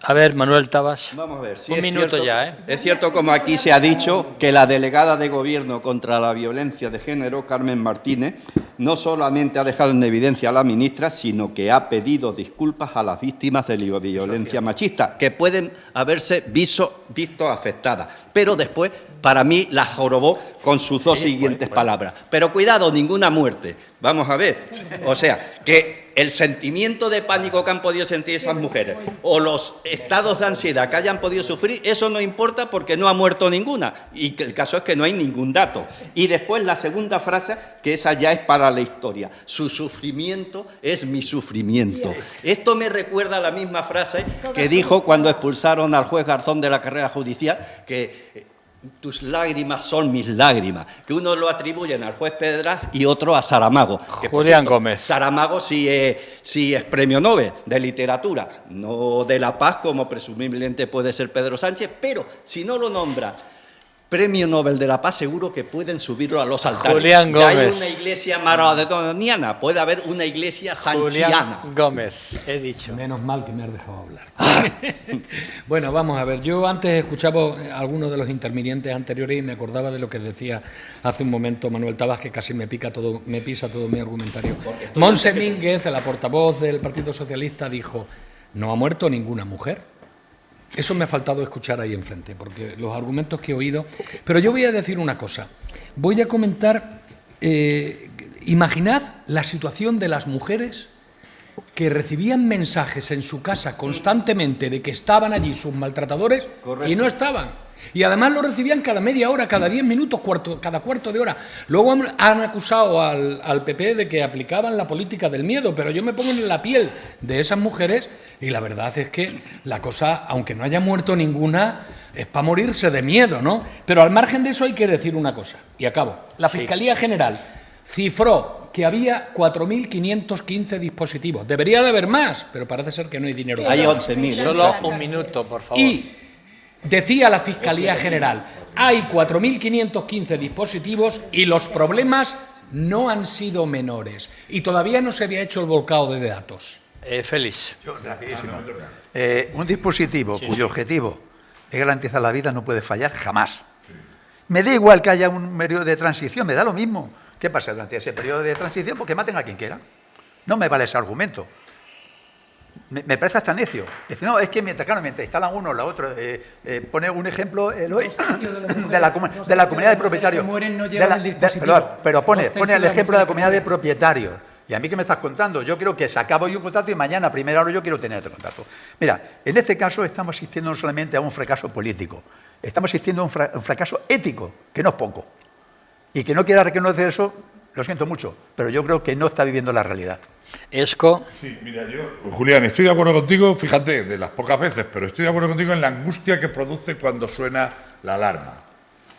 S3: A ver, Manuel Tabas.
S4: Vamos a ver. Sí,
S3: Un minuto
S4: cierto,
S3: ya, ¿eh?
S4: Es cierto, como aquí se ha dicho, que la delegada de Gobierno contra la violencia de género, Carmen Martínez, no solamente ha dejado en evidencia a la ministra, sino que ha pedido disculpas a las víctimas de la violencia machista, que pueden haberse visto afectadas. Pero después, para mí, la jorobó con sus dos siguientes palabras. Pero cuidado, ninguna muerte. Vamos a ver. O sea, que el sentimiento de pánico que han podido sentir esas mujeres o los estados de ansiedad que hayan podido sufrir, eso no importa porque no ha muerto ninguna. Y que el caso es que no hay ningún dato. Y después la segunda frase, que esa ya es para la historia. Su sufrimiento es mi sufrimiento. Esto me recuerda a la misma frase que dijo cuando expulsaron al juez Garzón de la carrera judicial, que tus lágrimas son mis lágrimas, que uno lo atribuyen al juez Pedras y otro a Saramago. Que,
S3: Julián Gómez.
S4: Saramago sí es premio Nobel de literatura, no de la paz como presumiblemente puede ser Pedro Sánchez, pero si no lo nombra premio Nobel de la Paz, seguro que pueden subirlo a los altares.
S3: Julián
S4: Ya hay
S3: Gómez.
S4: una iglesia maradoniana, puede haber una iglesia sanchiana.
S3: Julián Gómez, he dicho.
S6: Menos mal que me has dejado hablar. Bueno, vamos a ver. Yo antes escuchaba algunos de los intervinientes anteriores y me acordaba de lo que decía hace un momento Manuel Tabas, que casi me pisa todo mi argumentario. Montse Mínguez, la portavoz del Partido Socialista, dijo: no ha muerto ninguna mujer. Eso me ha faltado escuchar ahí enfrente, porque los argumentos que he oído... Pero yo voy a decir una cosa. Voy a comentar... imaginad la situación de las mujeres que recibían mensajes en su casa constantemente de que estaban allí sus maltratadores. Correcto. Y no estaban. Y además lo recibían cada media hora, cada 10 minutos, cada cuarto de hora. Luego han acusado al PP de que aplicaban la política del miedo, pero yo me pongo en la piel de esas mujeres y la verdad es que la cosa, aunque no haya muerto ninguna, es para morirse de miedo, ¿no? Pero al margen de eso hay que decir una cosa, y acabo. La Fiscalía General cifró que había 4.515 dispositivos. Debería de haber más, pero parece ser que no hay dinero.
S4: Hay 11.000.
S3: Solo un minuto, por favor.
S6: Y decía la Fiscalía General, hay 4.515 dispositivos y los problemas no han sido menores. Y todavía no se había hecho el volcado de datos.
S3: Félix.
S7: Rapidísimo. Un dispositivo cuyo objetivo es garantizar la vida no puede fallar jamás. Me da igual que haya un periodo de transición, me da lo mismo. ¿Qué pasa durante ese periodo de transición? Porque maten a quien quiera. No me vale ese argumento. Me parece hasta necio. Dice, no, es que mientras instalan uno o la otra, pone un ejemplo de la comunidad de propietarios. Pero pone el ejemplo de la comunidad de propietarios. ¿Y a mí qué me estás contando? Yo creo que se acaba hoy un contrato y mañana a primera hora yo quiero tener otro contrato. Mira, en este caso estamos asistiendo no solamente a un fracaso político, estamos asistiendo a un fracaso ético, que no es poco. Y que no quiera reconocer eso, lo siento mucho, pero yo creo que no está viviendo la realidad.
S3: Esco.
S11: Sí, mira, yo, Julián, estoy de acuerdo contigo, fíjate, de las pocas veces, pero estoy de acuerdo contigo en la angustia que produce cuando suena la alarma.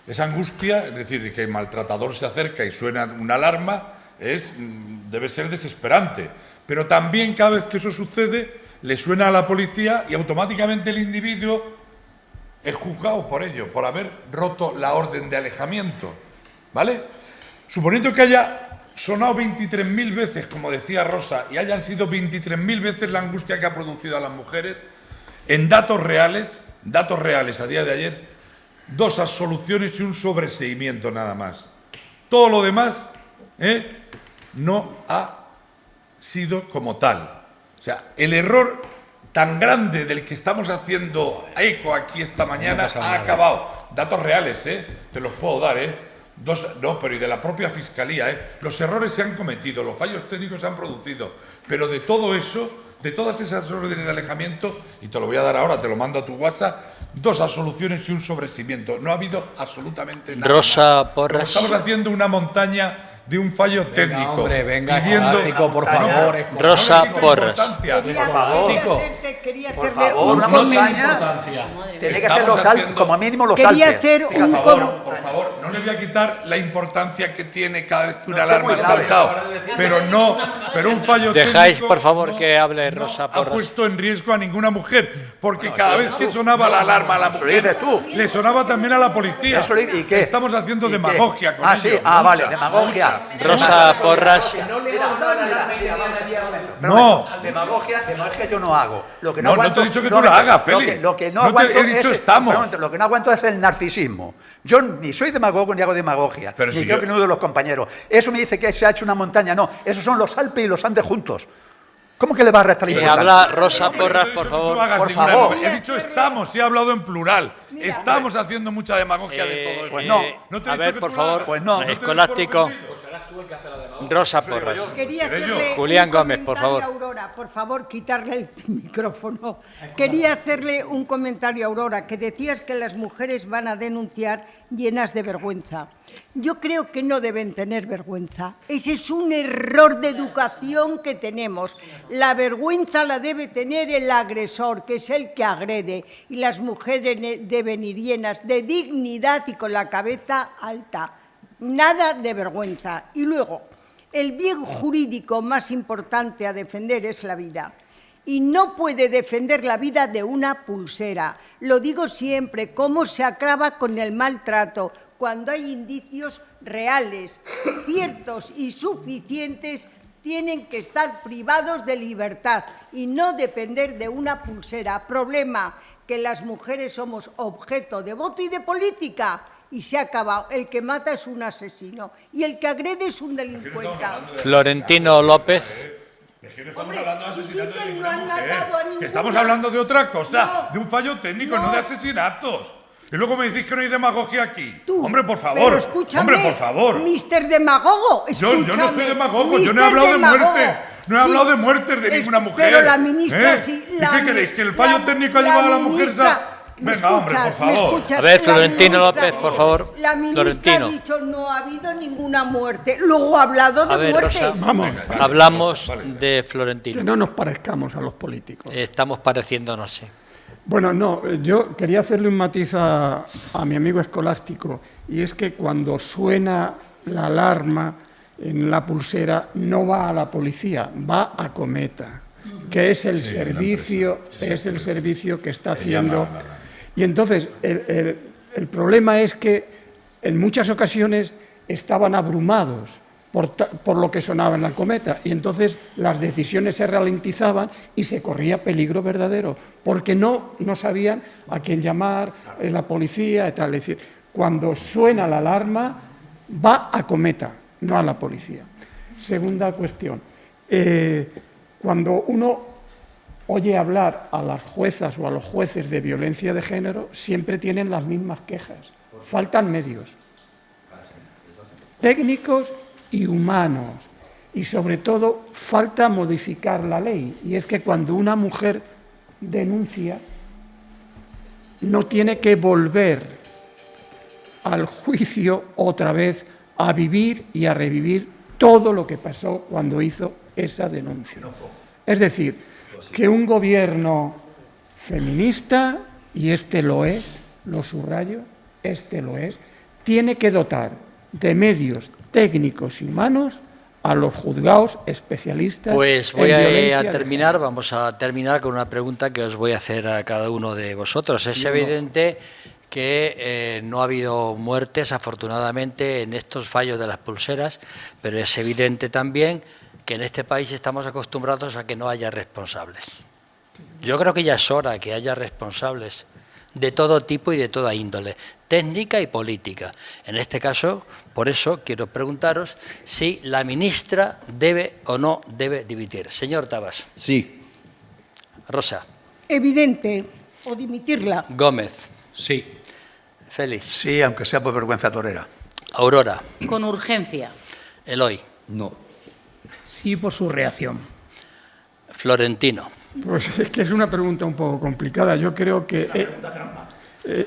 S11: Esa angustia, es decir, que el maltratador se acerca y suena una alarma, debe ser desesperante. Pero también cada vez que eso sucede, le suena a la policía y automáticamente el individuo es juzgado por ello, por haber roto la orden de alejamiento. ¿Vale? Suponiendo que haya sonado 23.000 veces, como decía Rosa, y hayan sido 23.000 veces la angustia que ha producido a las mujeres, en datos reales a día de ayer, 2 absoluciones y un sobreseimiento nada más. Todo lo demás no ha sido como tal. O sea, el error tan grande del que estamos haciendo eco aquí esta mañana ha acabado. Datos reales, te los puedo dar, pero y de la propia Fiscalía, los errores se han cometido, los fallos técnicos se han producido, pero de todo eso, de todas esas órdenes de alejamiento, y te lo voy a dar ahora, te lo mando a tu WhatsApp, 2 absoluciones y un sobreseimiento. No ha habido absolutamente nada.
S3: Rosa Porras.
S11: Estamos haciendo una montaña de un fallo técnico.
S6: Hombre, venga,
S11: pidiendo,
S6: por favor.
S3: Rosa Porras.
S7: Por favor,
S5: Por
S7: favor, una montaña tiene que ser los Alpes, como mínimo los Alpes.
S5: Quería hacer un...
S11: Por favor, no le voy a quitar la importancia que tiene cada vez que una alarma ha saltado, pero un fallo
S3: Dejáis,
S11: técnico
S3: por favor, que hable Rosa
S11: no
S3: Porras.
S11: ha puesto en riesgo a ninguna mujer, porque cada vez que sonaba la alarma a la mujer, le sonaba también a la policía.
S7: ¿Y qué?
S11: Estamos haciendo demagogia con ello.
S7: Vale, demagogia.
S3: Rosa Porras.
S11: No.
S7: Demagogia yo no hago. Lo que
S11: No, no te he dicho que tú la hagas, Félix.
S7: Lo que no
S11: No te
S7: aguanto
S11: he dicho
S7: es,
S11: estamos.
S7: un momento, lo que no aguanto es el narcisismo. Yo ni soy demagogo ni hago demagogia.
S11: Pero
S7: ni
S11: si
S7: creo
S11: yo-
S7: que ninguno de los compañeros. Eso me dice que se ha hecho una montaña. No, esos son los Alpes y los Andes juntos. ¿Cómo que le va a restar importancia?
S3: Habla Rosa Porras, por favor.
S11: No hagas
S7: Por
S11: ninguna
S7: favor.
S11: demagogia. He dicho estamos, he hablado en plural. Estamos haciendo mucha demagogia de todo esto.
S7: pues no.
S11: No te he
S3: A
S11: dicho
S3: ver,
S11: que
S3: por
S11: tú lo
S3: favor,
S11: hagas.
S7: Pues no.
S11: No te doy por
S3: Escolástico.
S11: ofendido.
S3: Rosa Porras.
S5: Quería
S11: ¿Seré yo?
S5: hacerle
S3: Julián
S5: un
S3: Gómez, por
S5: comentario
S3: favor.
S5: a Aurora, por favor, quitarle el micrófono. Quería hacerle un comentario a Aurora, que decías que las mujeres van a denunciar llenas de vergüenza. Yo creo que no deben tener vergüenza. Ese es un error de educación que tenemos. La vergüenza la debe tener el agresor, que es el que agrede, y las mujeres deben ir llenas de dignidad y con la cabeza alta. Nada de vergüenza. Y luego, el bien jurídico más importante a defender es la vida. Y no puede defender la vida de una pulsera. Lo digo siempre, cómo se acaba con el maltrato cuando hay indicios reales, ciertos y suficientes. Tienen que estar privados de libertad y no depender de una pulsera. Problema, que las mujeres somos objeto de voto y de política. Y se ha acabado. El que mata es un asesino y el que agrede es un delincuente.
S3: Florentino López.
S11: Es que no estamos hablando de asesinatos de
S5: no
S11: ninguna
S5: han
S11: mujer.
S5: matado a
S11: Que
S5: ninguna.
S11: estamos hablando de otra cosa,
S5: No.
S11: de un fallo técnico, no
S5: No.
S11: de asesinatos. Y luego me decís que no hay demagogia aquí.
S5: Tú,
S11: Hombre, por favor.
S5: pero escúchame,
S11: Hombre, por favor.
S5: Mister Demagogo,
S11: Yo no
S5: escúchame,
S11: soy demagogo, yo no he
S5: Mister
S11: hablado de
S5: Demagogo.
S11: muertes. No he
S5: Sí,
S11: hablado de muertes de ninguna mujer.
S5: Pero la ministra sí.
S11: ¿Y qué queréis? ¿Que el fallo técnico ha llevado a la mujer Venga, hombre, por favor.
S3: A ver, Florentino López, por favor.
S5: La ministra
S3: Florentino.
S5: ha dicho no ha habido ninguna muerte. Luego ha hablado de
S3: A ver,
S5: muertes.
S3: Rosa,
S10: Vamos,
S3: hablamos de
S10: que
S3: Florentino.
S10: no nos parezcamos a los políticos.
S3: Estamos pareciéndonos, sí.
S10: Bueno, no, yo quería hacerle un matiz a mi amigo escolástico, y es que cuando suena la alarma en la pulsera no va a la policía, va a Cometa, que es el servicio, es el servicio que está haciendo. Y entonces el problema es que en muchas ocasiones estaban abrumados por lo que sonaba en la Cometa, y entonces las decisiones se ralentizaban y se corría peligro verdadero, porque no sabían a quién llamar, la policía y tal. Es decir, cuando suena la alarma va a Cometa, no a la policía. Segunda cuestión, cuando uno oye hablar a las juezas o a los jueces de violencia de género, siempre tienen las mismas quejas. Faltan medios técnicos y humanos, y sobre todo falta modificar la ley, y es que cuando una mujer denuncia no tiene que volver al juicio otra vez a vivir y a revivir todo lo que pasó cuando hizo esa denuncia. Es decir, que un gobierno feminista, y este lo es, lo subrayo, este lo es, tiene que dotar de medios técnicos y humanos a los juzgados especialistas.
S3: Pues
S10: en
S3: voy
S10: violencia
S3: a
S10: de
S3: terminar, vamos a terminar con una pregunta que os voy a hacer a cada uno de vosotros. Es evidente que no ha habido muertes, afortunadamente, en estos fallos de las pulseras, pero es evidente también que en este país estamos acostumbrados a que no haya responsables. Yo creo que ya es hora que haya responsables de todo tipo y de toda índole, técnica y política. En este caso, por eso quiero preguntaros si la ministra debe o no debe dimitir. Señor Tabas.
S4: Sí.
S3: Rosa.
S5: Evidente, o dimitirla.
S3: Gómez.
S6: Sí.
S3: Félix.
S7: Sí, aunque sea por vergüenza torera.
S3: Aurora.
S8: Con urgencia.
S3: Eloy.
S4: No.
S9: Sí, por su reacción.
S3: Florentino.
S10: Pues es que es una pregunta un poco complicada. Yo creo que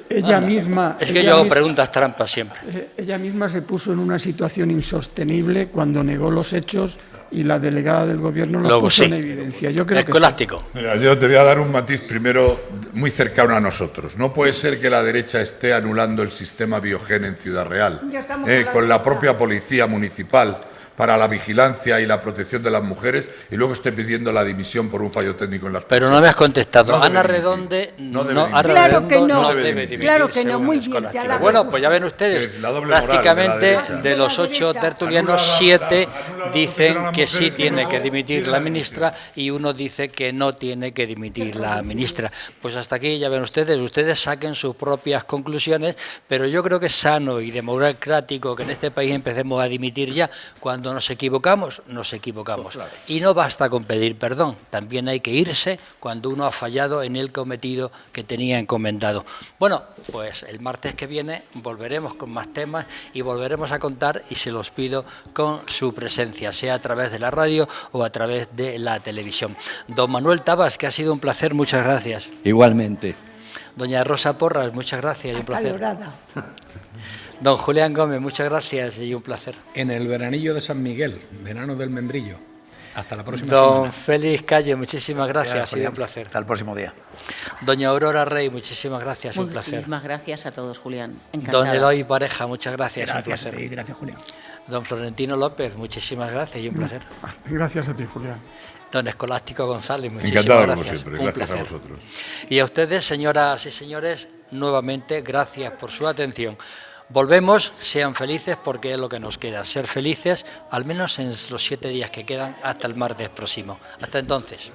S10: ella misma...
S3: Es que
S10: ella
S3: yo hago
S10: misma-
S3: preguntas trampas siempre.
S10: Ella misma se puso en una situación insostenible cuando negó los hechos y la delegada del gobierno los
S3: Luego
S10: puso
S3: sí.
S10: en evidencia. Yo creo que sí.
S3: Escolástico.
S11: Mira, yo te voy a dar un matiz primero muy cercano a nosotros. No puede ser que la derecha esté anulando el sistema Biogen en Ciudad Real,
S5: Ya estamos con la
S11: con la
S5: derecha.
S11: propia policía municipal, para la vigilancia y la protección de las mujeres y luego esté pidiendo la dimisión por un fallo técnico en las
S3: Pero no me has contestado.
S11: No debe
S3: Ana
S11: dimitir.
S3: Redonde
S11: No debe
S3: no,
S11: dimitir.
S3: Ana
S5: Claro
S3: Redondo
S5: que no.
S3: no debe dimitir.
S5: Claro que no,
S3: según
S5: muy
S3: el
S5: bien, te
S3: escolástico.
S5: alabo.
S3: Bueno, pues ya ven ustedes,
S11: Es la doble moral de la
S3: prácticamente
S11: derecha.
S3: de los
S5: De la
S3: 8
S5: derecha.
S3: tertulianos,
S11: Anula la-
S3: 7
S11: anula la
S3: dicen
S11: votación a
S3: que
S11: las
S3: sí
S11: mujeres y
S3: tiene
S11: luego
S3: que dimitir
S11: pide
S3: la
S11: la
S3: ministra y uno dice que no tiene que dimitir la ministra. Pues hasta aquí ya ven ustedes saquen sus propias conclusiones, pero yo creo que es sano y democrático que en este país empecemos a dimitir ya. Cuando nos equivocamos, nos equivocamos. Y no basta con pedir perdón, también hay que irse cuando uno ha fallado en el cometido que tenía encomendado. Bueno, pues el martes que viene volveremos con más temas y volveremos a contar, y se los pido con su presencia, sea a través de la radio o a través de la televisión. Don Manuel Tabas, que ha sido un placer, muchas gracias.
S4: Igualmente.
S3: Doña Rosa Porras, muchas gracias y un placer.
S5: Acalorada.
S3: Don Julián Gómez, muchas gracias y un placer.
S6: En el veranillo de San Miguel, verano del membrillo. Hasta la próxima
S3: Don
S6: semana.
S3: Félix Calle, muchísimas gracias, ha sido un placer.
S7: Hasta el próximo día.
S3: Doña Aurora Rey, muchísimas gracias, un placer.
S8: Muchísimas gracias a todos, Julián. Encantada.
S3: Don Eloy Pareja, muchas gracias, un
S9: Gracias a
S3: placer.
S9: ti, gracias, Julián.
S3: Don Florentino López, muchísimas gracias y un placer.
S10: Gracias a ti, Julián.
S3: Don Escolástico González, muchísimas
S11: Encantado como
S3: gracias.
S11: siempre,
S3: un
S11: gracias a
S3: placer.
S11: vosotros.
S3: Y a ustedes, señoras y señores, nuevamente gracias por su atención. Volvemos, sean felices porque es lo que nos queda, ser felices al menos en los 7 días que quedan hasta el martes próximo. Hasta entonces.